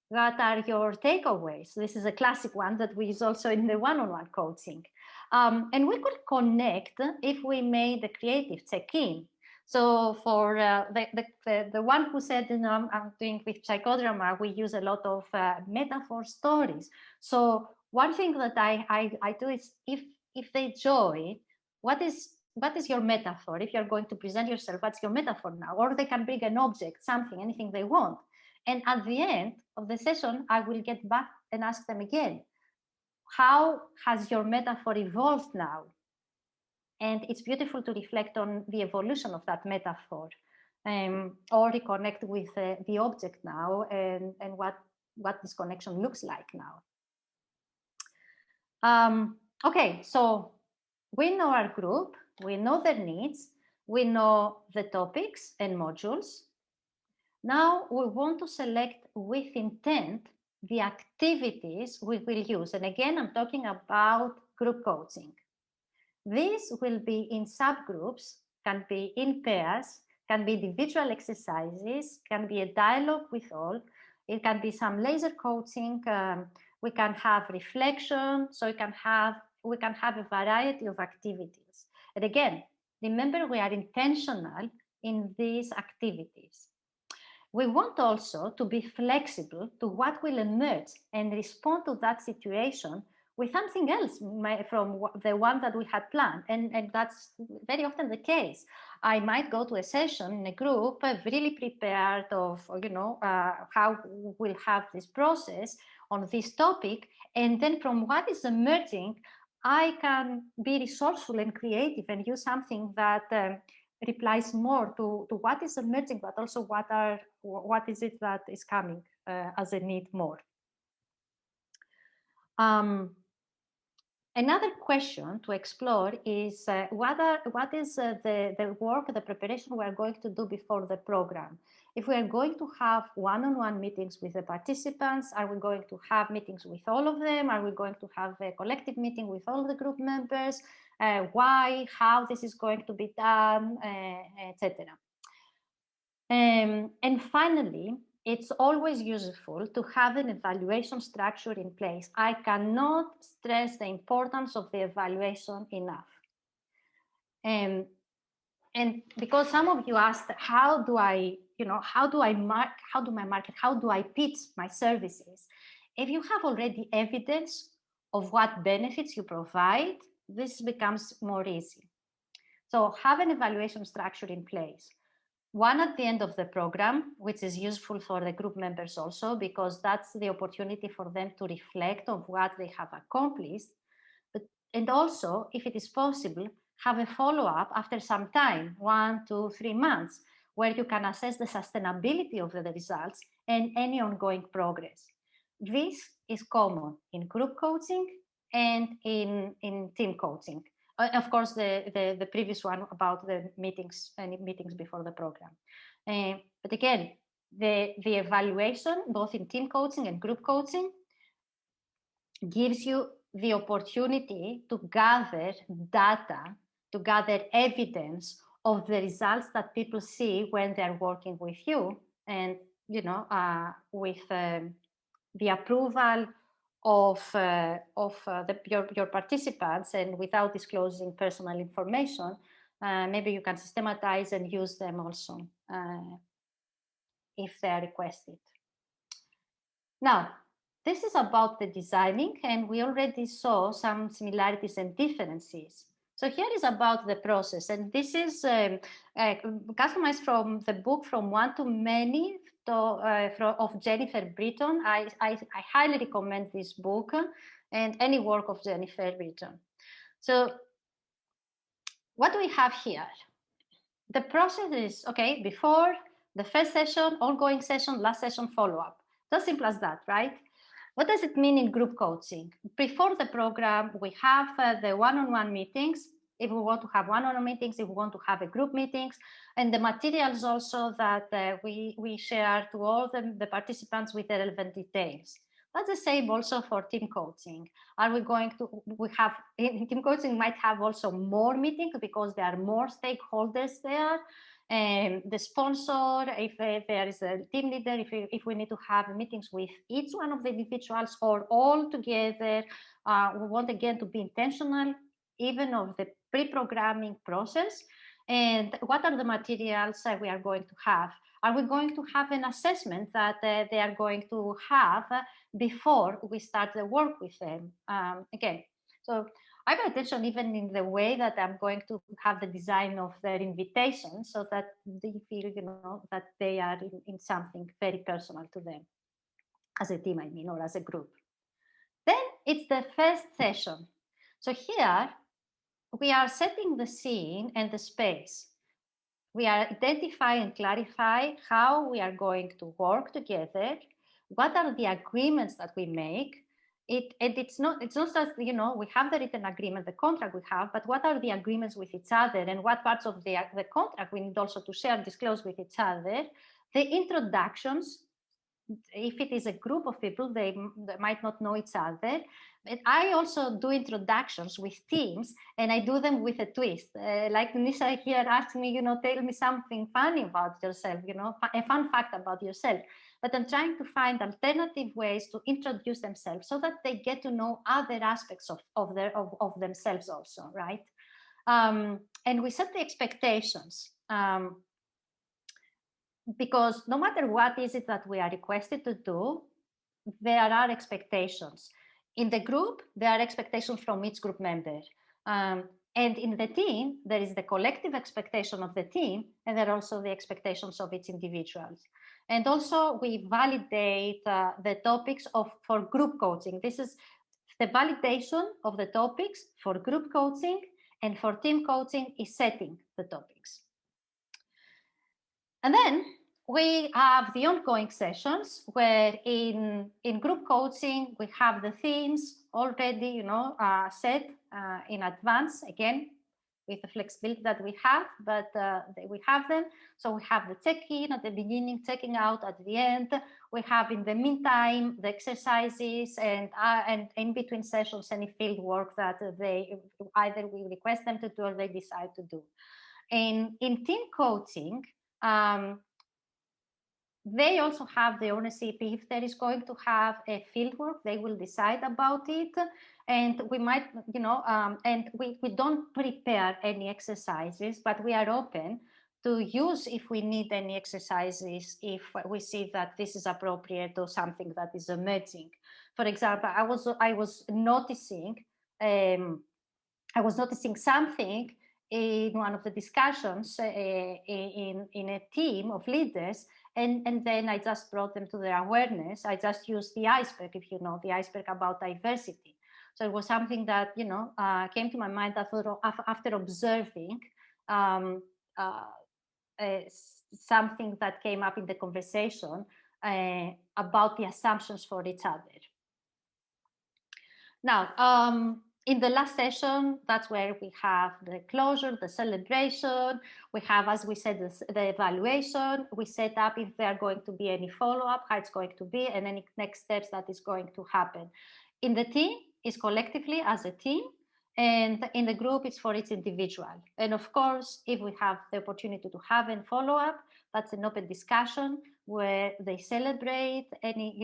What are your takeaways? This is a classic one that we use also in the one-on-one coaching. And we could connect if we made a creative check-in. So for the one who said, I'm doing with psychodrama, we use a lot of metaphor stories. So one thing that I do is if they join, what is your metaphor? If you're going to present yourself, what's your metaphor now? Or they can bring an object, something, anything they want. And at the end of the session, I will get back and ask them again, how has your metaphor evolved now? And it's beautiful to reflect on the evolution of that metaphor, or reconnect with the object now and what this connection looks like now. Okay, so we know our group, we know their needs, we know the topics and modules. Now we want to select with intent the activities we will use. And again, I'm talking about group coaching. These will be in subgroups, can be in pairs, can be individual exercises, can be a dialogue with all. It can be some laser coaching. We can have reflection. So we can have a variety of activities. And again, remember, we are intentional in these activities. We want also to be flexible to what will emerge and respond to that situation with something else from the one that we had planned. And that's very often the case. I might go to a session in a group really prepared of, how we'll have this process on this topic. And then from what is emerging, I can be resourceful and creative and use something that replies more to what is emerging, but also what is it that is coming as a need more. Another question to explore is what is the work, the preparation we are going to do before the program. If we are going to have one-on-one meetings with the participants, are we going to have meetings with all of them? Are we going to have a collective meeting with all the group members? Why, how this is going to be done, etc. And finally, it's always useful to have an evaluation structure in place. I cannot stress the importance of the evaluation enough. And because some of you asked, how do I pitch my services? If you have already evidence of what benefits you provide, this becomes more easy. So have an evaluation structure in place. One at the end of the program, which is useful for the group members also, because that's the opportunity for them to reflect on what they have accomplished. And also, if it is possible, have a follow-up after some time, 1, 2, 3 months, where you can assess the sustainability of the results and any ongoing progress. This is common in group coaching and in team coaching. Of course, the previous one about the meetings and meetings before the program. But again, the evaluation, both in team coaching and group coaching, gives you the opportunity to gather data, to gather evidence of the results that people see when they're working with you, and with the approval of your participants, and without disclosing personal information, maybe you can systematize and use them also if they are requested. Now, this is about the designing, and we already saw some similarities and differences. So here is about the process, and this is customized from the book From One to Many of Jennifer Britton. I highly recommend this book and any work of Jennifer Britton. So what do we have here? The process is, okay, before the first session, ongoing session, last session, follow-up. As simple as that, right? What does it mean in group coaching? Before the program, we have the one-on-one meetings, if we want to have one-on-one meetings, if we want to have a group meetings, and the materials also that we share to all the participants with the relevant details. That's the same also for team coaching. In team coaching might have also more meetings because there are more stakeholders there. And the sponsor, if there is a team leader, if we need to have meetings with each one of the individuals or all together, we want again to be intentional, even of the pre-programming process. And what are the materials that we are going to have? Are we going to have an assessment that they are going to have before we start the work with them? Again, so I pay attention even in the way that I'm going to have the design of their invitation, so that they feel, that they are in something very personal to them, as a team, I mean, or as a group. Then it's the first session. So here we are setting the scene and the space. We are identifying and clarify how we are going to work together. What are the agreements that we make? It's not just, we have the written agreement, the contract we have, but what are the agreements with each other, and what parts of the contract we need also to share, disclose with each other. The introductions, if it is a group of people, they might not know each other. But I also do introductions with teams, and I do them with a twist. Like Nisha here asked me, tell me something funny about yourself, a fun fact about yourself. But I'm trying to find alternative ways to introduce themselves so that they get to know other aspects of themselves also, right? And we set the expectations. Because no matter what is it that we are requested to do, there are expectations. In the group, there are expectations from each group member. And in the team, there is the collective expectation of the team, and there are also the expectations of each individual. And also, we validate the topics for group coaching. This is the validation of the topics for group coaching, and for team coaching is setting the topics. And then we have the ongoing sessions where in group coaching, we have the themes already, set in advance, again, with the flexibility that we have, but we have them. So we have the check-in at the beginning, checking out at the end. We have in the meantime the exercises, and in between sessions any field work that they either we request them to do or they decide to do. In team coaching, they also have the ownership. If there is going to have a field work, they will decide about it. And we might, and we don't prepare any exercises, but we are open to use if we need any exercises, if we see that this is appropriate or something that is emerging. For example, I was noticing something in one of the discussions in a team of leaders, and then I just brought them to their awareness. I just used the iceberg, if you know, the iceberg about diversity. So it was something that, came to my mind after observing something that came up in the conversation about the assumptions for each other. Now, in the last session, that's where we have the closure, the celebration. We have, as we said, the evaluation. We set up if there are going to be any follow-up, how it's going to be, and any next steps that is going to happen. In the team, it's collectively as a team, and in the group, it's for each individual. And of course, if we have the opportunity to have a follow-up, that's an open discussion where they celebrate any,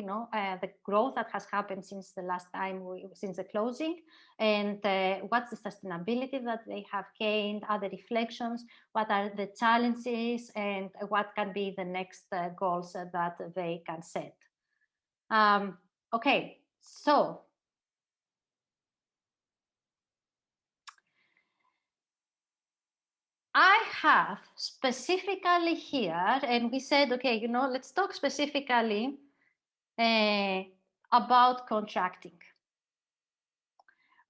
the growth that has happened since the last time, since the closing, and what's the sustainability that they have gained, other reflections, what are the challenges, and what can be the next goals that they can set. Okay, so I have specifically here, and we said, okay, let's talk specifically about contracting.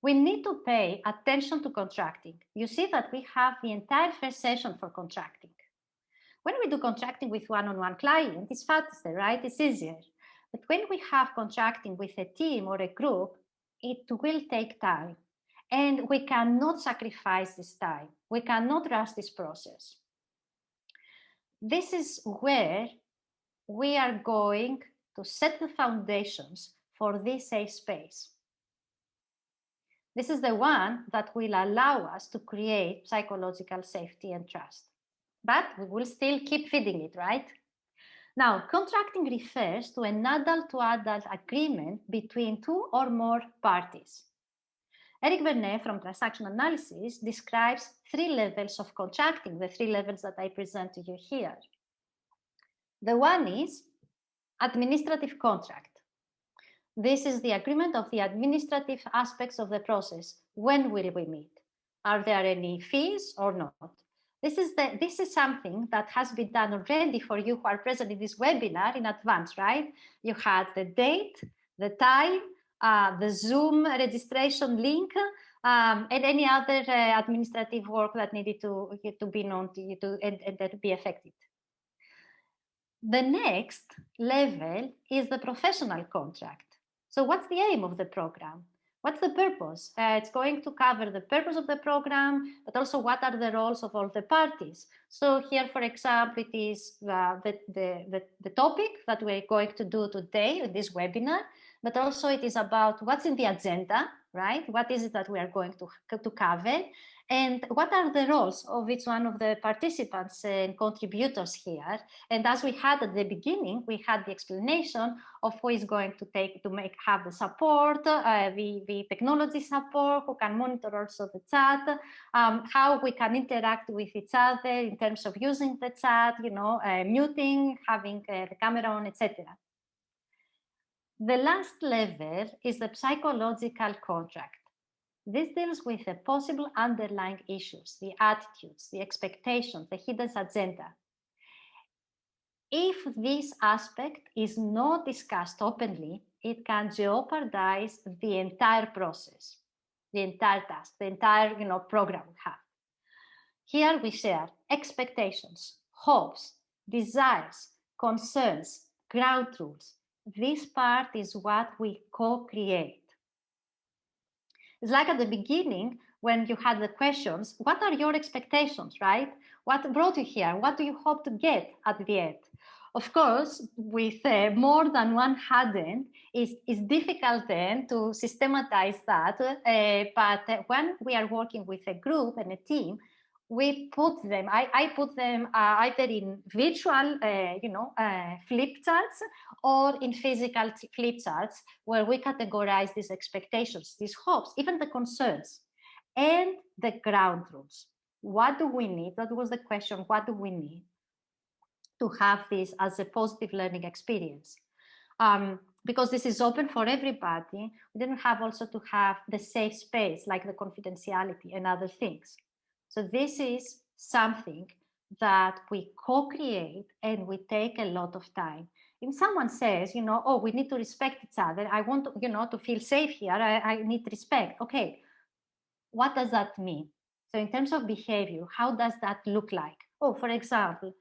We need to pay attention to contracting. You see that we have the entire first session for contracting. When we do contracting with one-on-one client, it's faster, right? It's easier. But when we have contracting with a team or a group, it will take time. And we cannot sacrifice this time. We cannot rush this process. This is where we are going to set the foundations for this safe space. This is the one that will allow us to create psychological safety and trust. But we will still keep feeding it, right? Now, contracting refers to an adult-to-adult agreement between two or more parties. Eric Vernet from Transaction Analysis describes 3 levels of contracting, the 3 levels that I present to you here. The one is administrative contract. This is the agreement of the administrative aspects of the process. When will we meet? Are there any fees or not? This is something that has been done already for you who are present in this webinar in advance, right? You had the date, the time, the Zoom registration link, and any other administrative work that needed to be known to you and to be effective. The next level is the professional contract. So what's the aim of the program? What's the purpose? It's going to cover the purpose of the program, but also what are the roles of all the parties. So here, for example, it is the topic that we're going to do today in this webinar, but also it is about what's in the agenda, right? What is it that we are going to cover? And what are the roles of each one of the participants and contributors here? And as we had at the beginning, we had the explanation of who is going to have the support, the technology support, who can monitor also the chat, how we can interact with each other in terms of using the chat, muting, having the camera on, etc. The last level is the psychological contract. This deals with the possible underlying issues, the attitudes, the expectations, the hidden agenda. If this aspect is not discussed openly, it can jeopardize the entire process, the entire task, the entire program we have. Here we share expectations, hopes, desires, concerns, ground rules. This part is what we co-create. It's like at the beginning when you had the questions, what are your expectations, right? What brought you here? What do you hope to get at the end? Of course, with more than one hadn't, it's difficult then to systematize that. But when we are working with a group and a team, we put them, I put them either in virtual, flip charts or in physical flip charts where we categorize these expectations, these hopes, even the concerns, and the ground rules. What do we need? That was the question. What do we need to have this as a positive learning experience? Because this is open for everybody, we didn't have also to have the safe space like the confidentiality and other things. So this is something that we co-create and we take a lot of time. If someone says, oh, we need to respect each other, I want to, to feel safe here, I need respect. Okay, what does that mean? So in terms of behavior, how does that look like? Oh, for example,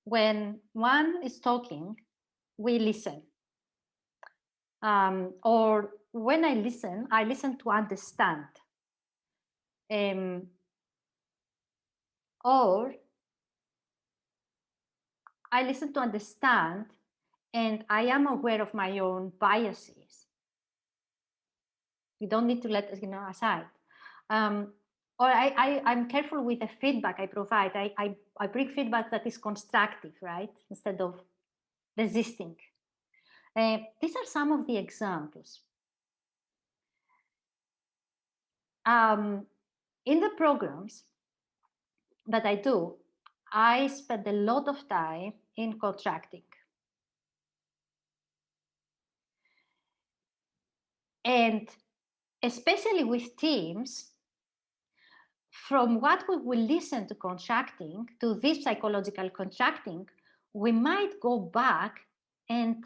when one is talking, we listen. Or when I listen to understand. Or I listen to understand and I am aware of my own biases. You don't need to let aside. Or I'm careful with the feedback I provide. I bring feedback that is constructive, right? Instead of resisting. These are some of the examples. In the programs that I do, I spend a lot of time in contracting. And especially with teams, from what we will listen to contracting, to this psychological contracting, we might go back and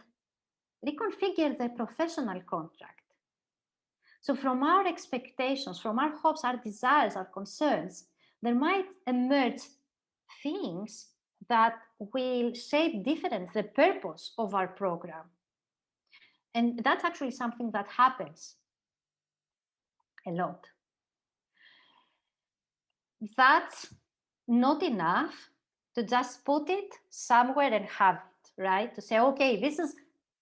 reconfigure the professional contract. So from our expectations, from our hopes, our desires, our concerns, there might emerge things that will shape different the purpose of our program. And that's actually something that happens a lot. That's not enough to just put it somewhere and have it, right? To say, okay, this is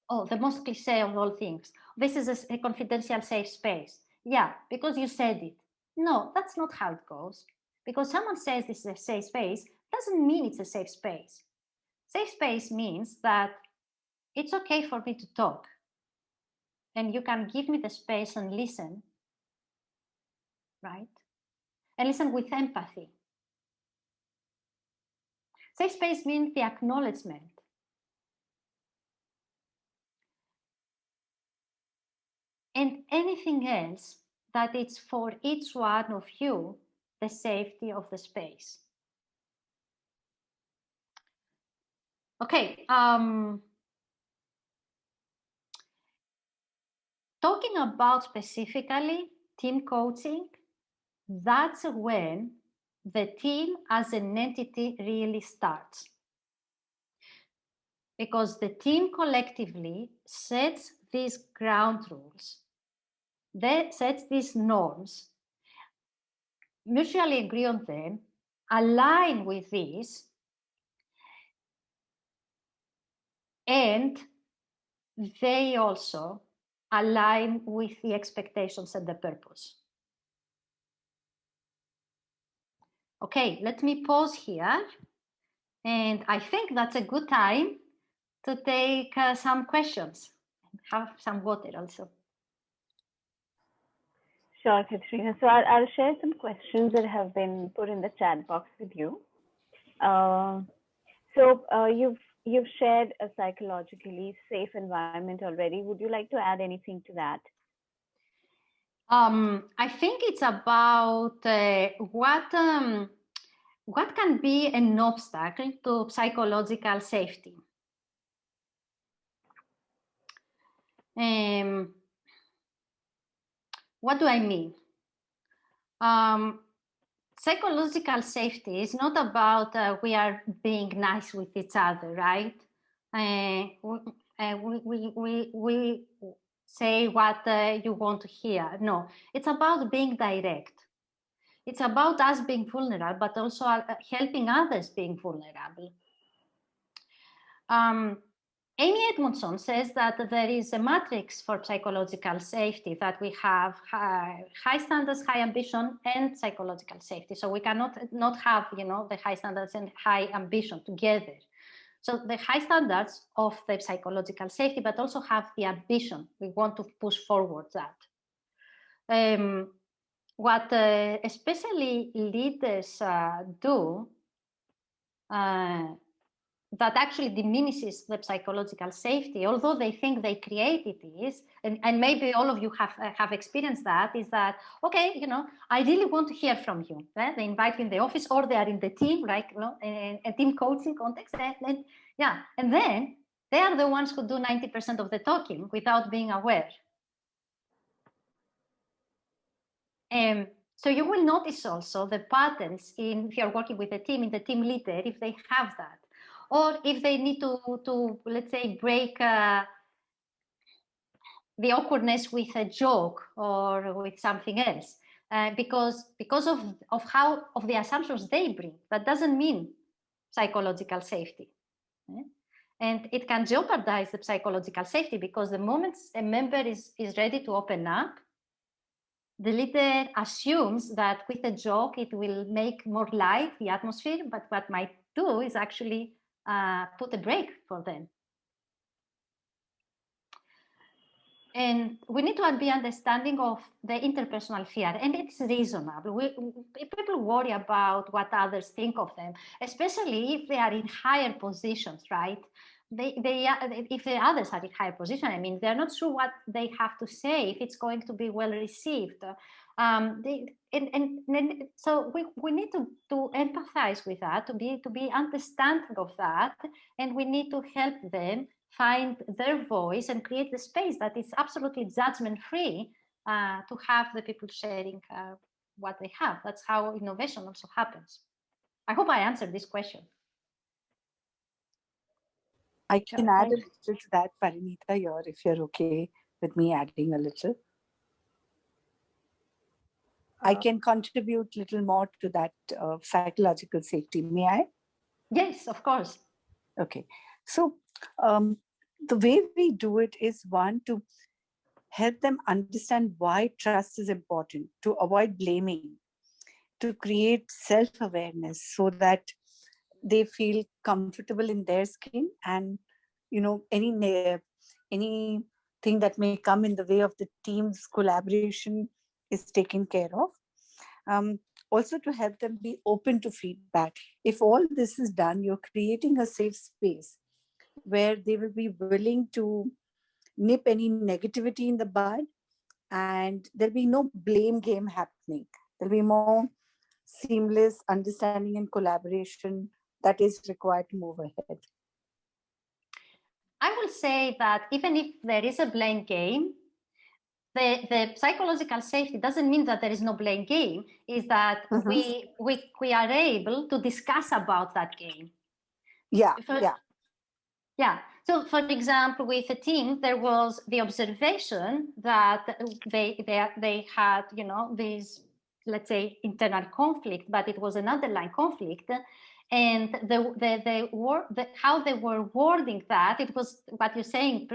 the most cliche of all things. This is a confidential safe space. Yeah, because you said it. No, that's not how it goes. Because someone says this is a safe space, doesn't mean it's a safe space. Safe space means that it's okay for me to talk. And you can give me the space and listen, right? And listen with empathy. Safe space means the acknowledgement. And anything else that it's for each one of you, the safety of the space. Okay, talking about specifically team coaching, that's when the team as an entity really starts. Because the team collectively sets these ground rules, sets these norms, mutually agree on them, align with these, and they also align with the expectations and the purpose. Okay, let me pause here. And I think that's a good time to take some questions. Have some water also. Sure, Katerina. So I'll share some questions that have been put in the chat box with you. You've you've shared a psychologically safe environment already. Would you like to add anything to that? I think it's about what can be an obstacle to psychological safety. What do I mean? Psychological safety is not about we are being nice with each other, right? We say what you want to hear. No, it's about being direct. It's about us being vulnerable, but also helping others being vulnerable. Amy Edmondson says that there is a matrix for psychological safety, that we have high standards, high ambition, and psychological safety. So we cannot not have, the high standards and high ambition together. So the high standards of the psychological safety, but also have the ambition. We want to push forward that. What especially leaders do that actually diminishes the psychological safety, although they think they created this, and maybe all of you have experienced that, is that, okay, I really want to hear from you. Right? They invite you in the office, or they are in the team, like, a team coaching context, and then they are the ones who do 90% of the talking without being aware. So you will notice also the patterns if you're working with a team, in the team leader, if they have that. Or if they need to let's say, break the awkwardness with a joke or with something else, because of the assumptions they bring. That doesn't mean psychological safety. And it can jeopardize the psychological safety, because the moment a member is ready to open up, the leader assumes that with a joke it will make more light the atmosphere, but what might do is actually put a break for them. And we need to be understanding of the interpersonal fear, and it's reasonable. People worry about what others think of them, especially if they are in higher positions, right? If the others are in higher position, I mean, they're not sure what they have to say, if it's going to be well received. So we need to empathize with that, to be understanding of that, and we need to help them find their voice and create the space that is absolutely judgment-free to have the people sharing what they have. That's how innovation also happens. I hope I answered this question. I can add a little to that, Parinita, if you're okay with me adding a little. I can contribute a little more to that psychological safety. May I? Yes, of course. Okay. So the way we do it is, one, to help them understand why trust is important, to avoid blaming, to create self-awareness so that they feel comfortable in their skin, and anything that may come in the way of the team's collaboration is taken care of. Also, to help them be open to feedback. If all this is done, you're creating a safe space where they will be willing to nip any negativity in the bud, and there'll be no blame game happening. There'll be more seamless understanding and collaboration that is required to move ahead. I will say that even if there is a blame game, the psychological safety doesn't mean that there is no blame game. Is that we are able to discuss about that game. Yeah. So, for example, with a team, there was the observation that they had, this, let's say, internal conflict, but it was an underlying conflict. And how they were wording that, it was what you're saying,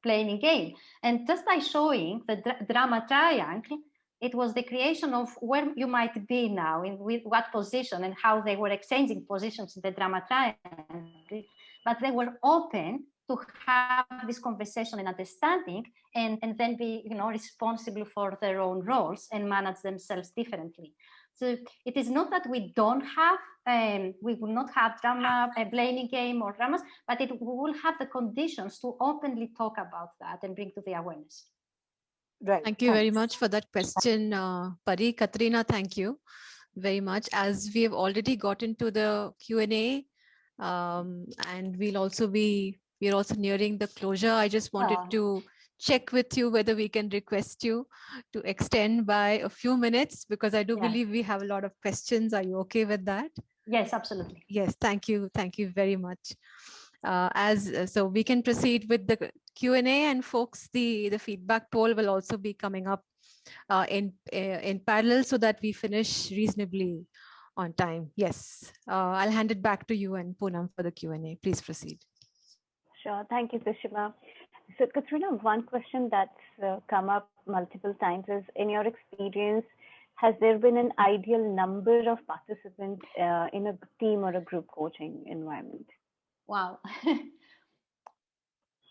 playing a game. And just by showing the drama triangle, it was the creation of where you might be now, with what position, and how they were exchanging positions in the drama triangle. But they were open to have this conversation and understanding, and then be responsible for their own roles and manage themselves differently. So it is not that we don't have, we will not have drama, a blaming game or dramas, but we will have the conditions to openly talk about that and bring to the awareness. Right. Thank you very Thanks. much for that question, Pari. Katerina, thank you very much. As we have already got into the Q&A, and we're also nearing the closure. I just wanted to check with you whether we can request you to extend by a few minutes, because I do believe we have a lot of questions. Are you okay with that? Yes, absolutely. Yes, thank you very much. So we can proceed with the Q&A, and folks, the feedback poll will also be coming up in parallel, so that we finish reasonably on time. Yes, I'll hand it back to you and Poonam for the Q&A. Please proceed. Sure. Thank you, Sushma. So, Katerina, one question that's come up multiple times is, in your experience, has there been an ideal number of participants in a team or a group coaching environment? Wow.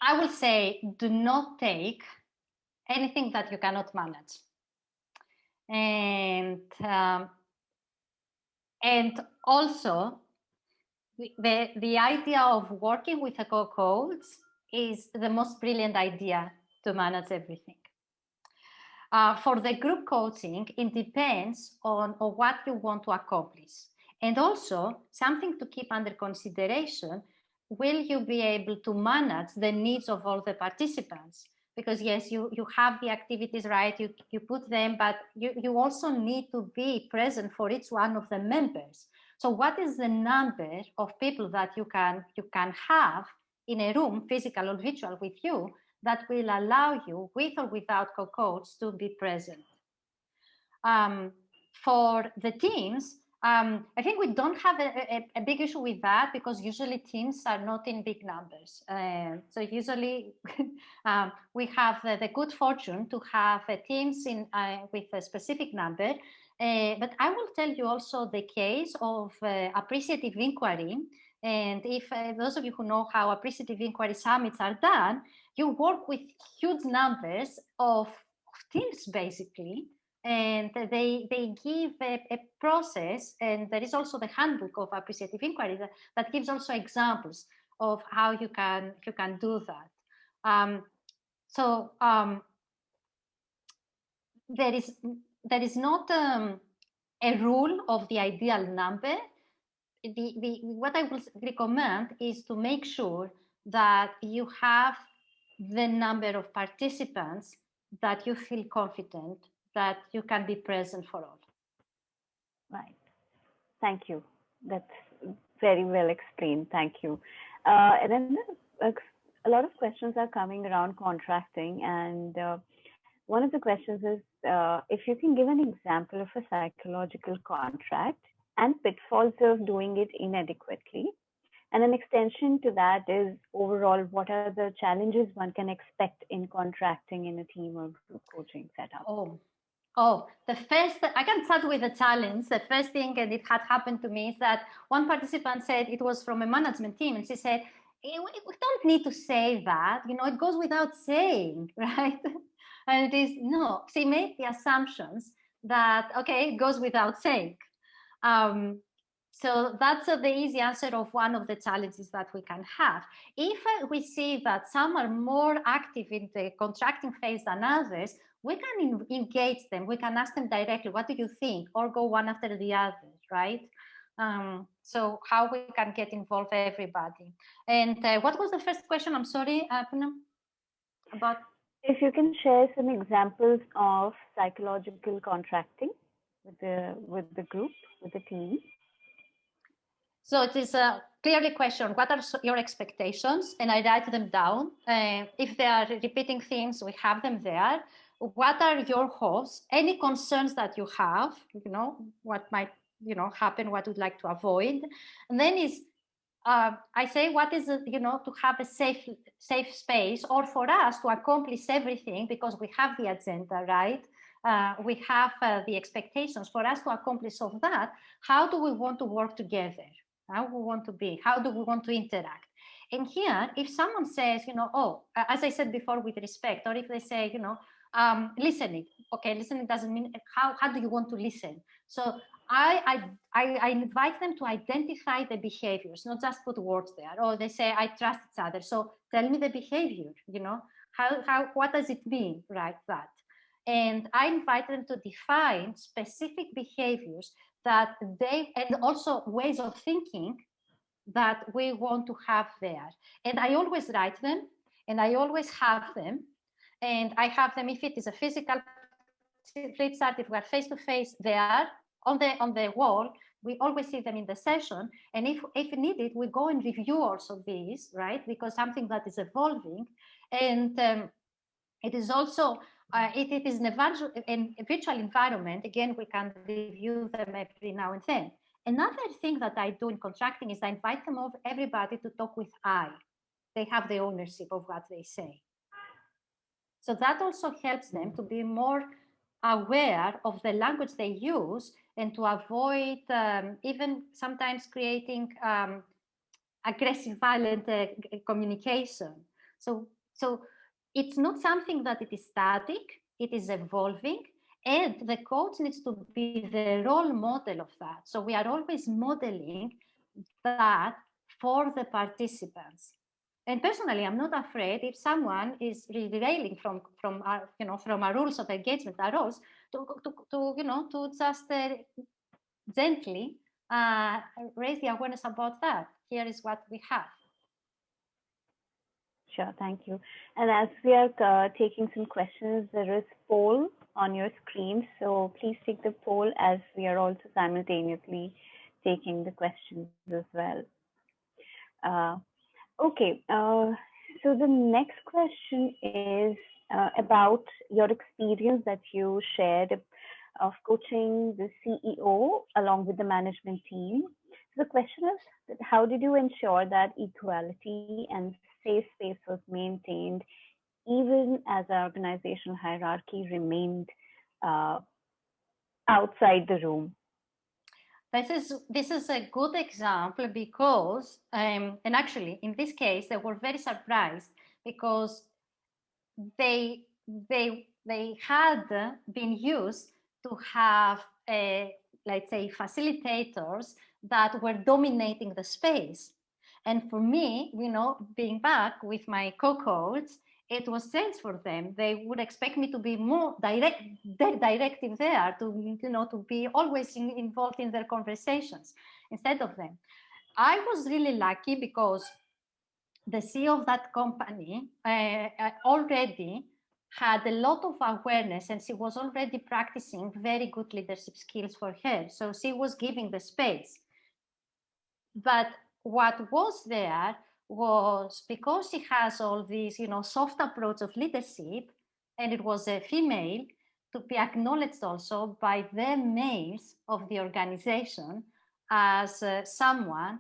I will say, do not take anything that you cannot manage. And also, the idea of working with a co-coach is the most brilliant idea to manage everything. For the group coaching, it depends on what you want to accomplish. And also, something to keep under consideration, will you be able to manage the needs of all the participants? Because yes, you have the activities, right? You put them, but you also need to be present for each one of the members. So what is the number of people that you can have in a room, physical or virtual, with you, that will allow you, with or without co-coach, to be present? For the teams, I think we don't have a big issue with that, because usually teams are not in big numbers. So usually we have the good fortune to have teams with a specific number. But I will tell you also the case of appreciative inquiry. And if those of you who know how appreciative inquiry summits are done, you work with huge numbers of teams, basically. And they give a process, and there is also the handbook of appreciative inquiry that gives also examples of how you can do that. There is not a rule of the ideal number. What I will recommend is to make sure that you have the number of participants that you feel confident that you can be present for all. Right. Thank you. That's very well explained. Thank you. And then a lot of questions are coming around contracting. And one of the questions is, if you can give an example of a psychological contract and pitfalls of doing it inadequately. And an extension to that is, overall, what are the challenges one can expect in contracting in a team or group coaching setup? The first, I can start with the challenge. The first thing, and it had happened to me, is that one participant said, it was from a management team, and she said, we don't need to say that, it goes without saying, right? And it is, no, she made the assumptions that, okay, it goes without saying. So that's the easy answer of one of the challenges that we can have. If we see that some are more active in the contracting phase than others, we can engage them. We can ask them directly, what do you think? Or go one after the other, right? So how we can get involved everybody. And what was the first question? I'm sorry, Poonam, about? If you can share some examples of psychological contracting with the group, with the team. So it is a clearly question, what are your expectations? And I write them down. If they are repeating things, we have them there. What are your hopes? Any concerns that you have, what might, happen, what would like to avoid. And then is, I say, what is it, to have a safe space, or for us to accomplish everything, because we have the agenda, right? We have the expectations. For us to accomplish all that, how do we want to work together? How we want to be? How do we want to interact? And here, if someone says, as I said before, with respect, or if they say, listening. Okay, listening doesn't mean how do you want to listen? So I invite them to identify the behaviors, not just put words there. Or they say, I trust each other. So tell me the behavior, what does it mean, right? That. And I invite them to define specific behaviors that and also ways of thinking that we want to have there. And I always write them, and I always have them. And I have them, if it is a physical flip chart, if we are face to face there on the wall, we always see them in the session. And if needed, we go and review also these, right? Because something that is evolving. And it is also, it is in a virtual environment. Again, we can review them every now and then. Another thing that I do in contracting is I invite them everybody to talk with I. They have the ownership of what they say. So that also helps them to be more aware of the language they use and to avoid even sometimes creating aggressive, violent communication. So it's not something that it is static, it is evolving, and the coach needs to be the role model of that. So we are always modeling that for the participants. And personally, I'm not afraid if someone is derailing from our rules of engagement, our roles, to just gently raise the awareness about that. Here is what we have. Sure, thank you. And as we are taking some questions, there is poll on your screen. So please take the poll as we are also simultaneously taking the questions as well. Okay, so the next question is about your experience that you shared of coaching the CEO along with the management team. So the question is, how did you ensure that equality and safe space was maintained even as the organizational hierarchy remained outside the room? This is a good example because, and actually in this case, they were very surprised because they had been used to have, let's say, facilitators that were dominating the space. And for me, being back with my co-coach, it was strange for them. They would expect me to be more directive there, to be always involved in their conversations instead of them. I was really lucky because the CEO of that company already had a lot of awareness, and she was already practicing very good leadership skills for her. So she was giving the space. But what was there was, because she has all these, soft approach of leadership, and it was a female, to be acknowledged also by the males of the organization as someone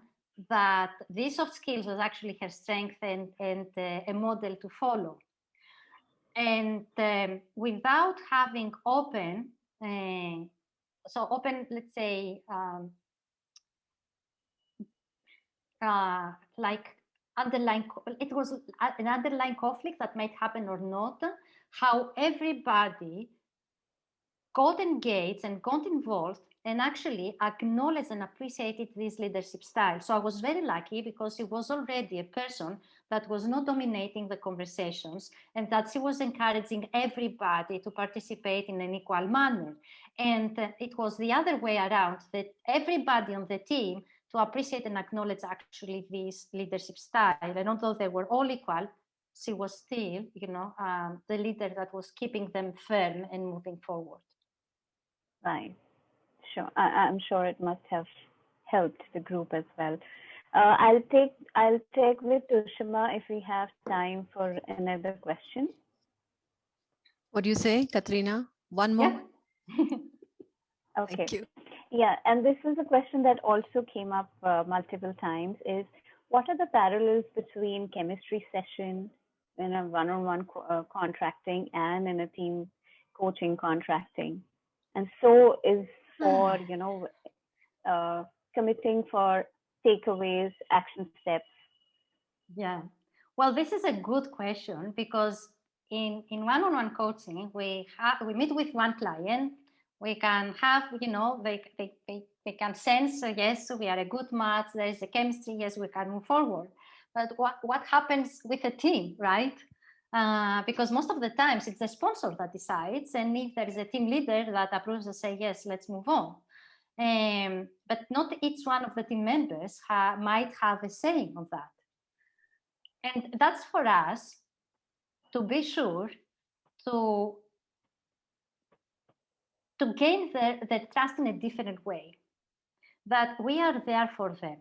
that these soft skills was actually her strength and a model to follow. And without having open, let's say, like it was an underlying conflict that might happen or not, how everybody got engaged and got involved and actually acknowledged and appreciated this leadership style. So I was very lucky because she was already a person that was not dominating the conversations and that she was encouraging everybody to participate in an equal manner. And it was the other way around, that everybody on the team to appreciate and acknowledge actually this leadership style. And although they were all equal, she was still, the leader that was keeping them firm and moving forward. Right. Sure. I'm sure it must have helped the group as well. I'll take with Tushima if we have time for another question. What do you say, Katerina? One more? Yeah. Okay. Thank you. Yeah, and this is a question that also came up multiple times, is what are the parallels between chemistry session in a one-on-one contracting and in a team coaching contracting? And so is for, committing for takeaways, action steps. Yeah. Well, this is a good question because in one-on-one coaching, we meet with one client, We can have, they can sense, yes, we are a good match, there is a chemistry, yes, we can move forward. But what happens with a team, right? Because most of the times it's the sponsor that decides, and if there is a team leader that approves and say, yes, let's move on. But not each one of the team members might have a saying of that. And that's for us to be sure to gain their trust in a different way, that we are there for them.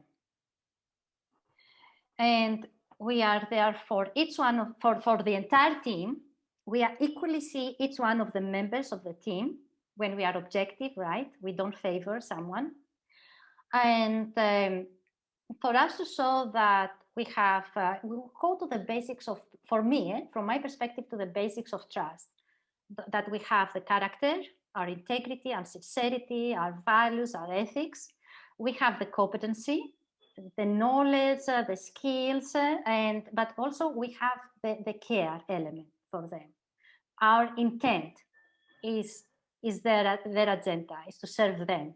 And we are there for each one, for the entire team. We are equally see each one of the members of the team when we are objective, right? We don't favor someone. And for us to show that we have, we'll go to the basics of, for me, from my perspective, to the basics of trust, that we have the character, our integrity, our sincerity, our values, our ethics. We have the competency, the knowledge, the skills, but also we have the care element for them. Our intent is their agenda, is to serve them,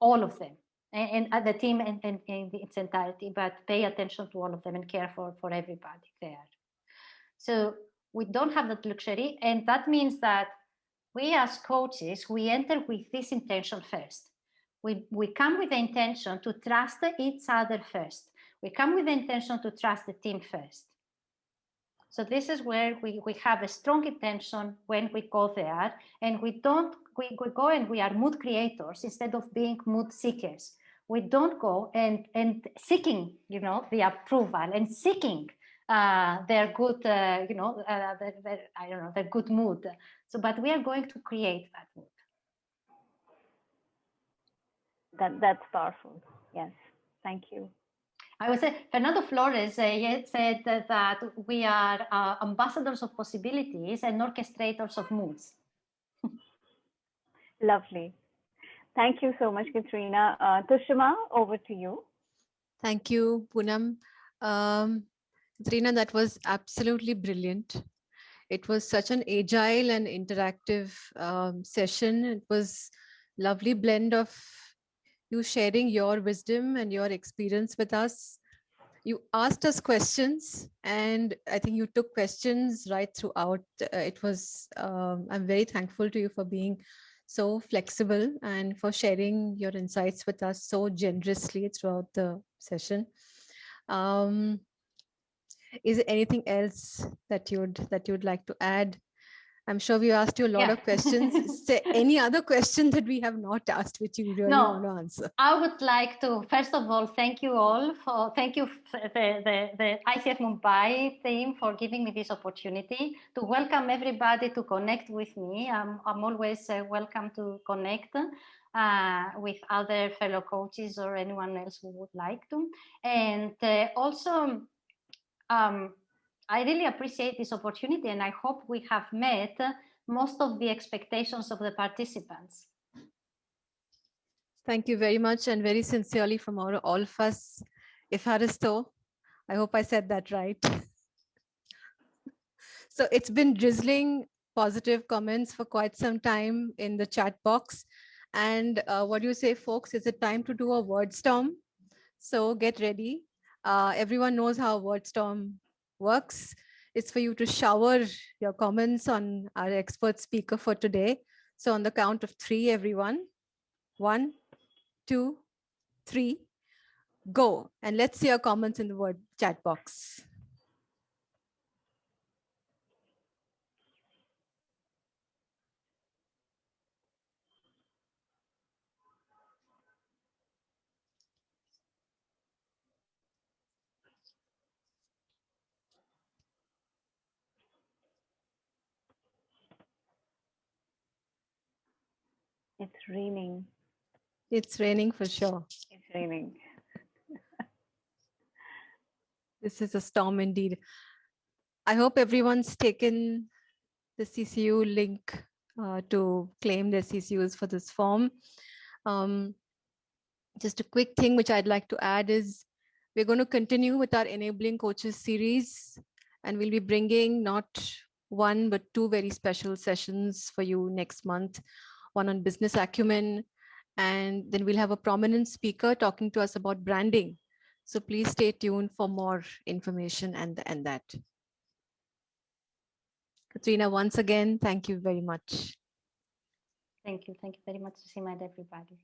all of them, and the team in its entirety, but pay attention to all of them and care for everybody there. So we don't have that luxury, and that means that we as coaches, we enter with this intention first. We come with the intention to trust each other first. We come with the intention to trust the team first. So this is where we have a strong intention when we go there, and we go and we are mood creators instead of being mood seekers. We don't go and seeking, the approval and seeking their good, their good mood. So, but we are going to create that mood. That's powerful. Yes, thank you. I would say Fernando Flores said that we are ambassadors of possibilities and orchestrators of moods. Lovely. Thank you so much, Katerina. Tushima, over to you. Thank you, Poonam. Katerina, that was absolutely brilliant. It was such an agile and interactive session. It was lovely blend of you sharing your wisdom and your experience with us. You asked us questions, and I think you took questions right throughout. It was, I'm very thankful to you for being so flexible and for sharing your insights with us so generously throughout the session. Is there anything else that you'd like to add? I'm sure we asked you a lot of questions. Is there any other question that we have not asked which you really want to answer? I would like to, first of all, thank you all thank you the ICF Mumbai team for giving me this opportunity to welcome everybody to connect with me. I'm always welcome to connect with other fellow coaches or anyone else who would like to. And also, I really appreciate this opportunity, and I hope we have met most of the expectations of the participants. Thank you very much, and very sincerely from all of us. Ifaristo, I hope I said that right. So it's been drizzling positive comments for quite some time in the chat box. And what do you say, folks? Is it time to do a word storm? So get ready. Everyone knows how word storm works. It's for you to shower your comments on our expert speaker for today. So on the count of 3, everyone. 1, 2, 3, go. And let's see your comments in the word chat box. It's raining. It's raining for sure. It's raining. This is a storm indeed. I hope everyone's taken the CCU link to claim their CCUs for this form. Just a quick thing which I'd like to add is we're going to continue with our Enabling Coaches series, and we'll be bringing not 1 but 2 very special sessions for you next month one on business acumen, and then we'll have a prominent speaker talking to us about branding. So please stay tuned for more information and that. Katerina, once again, thank you very much. Thank you very much, Sima, and everybody.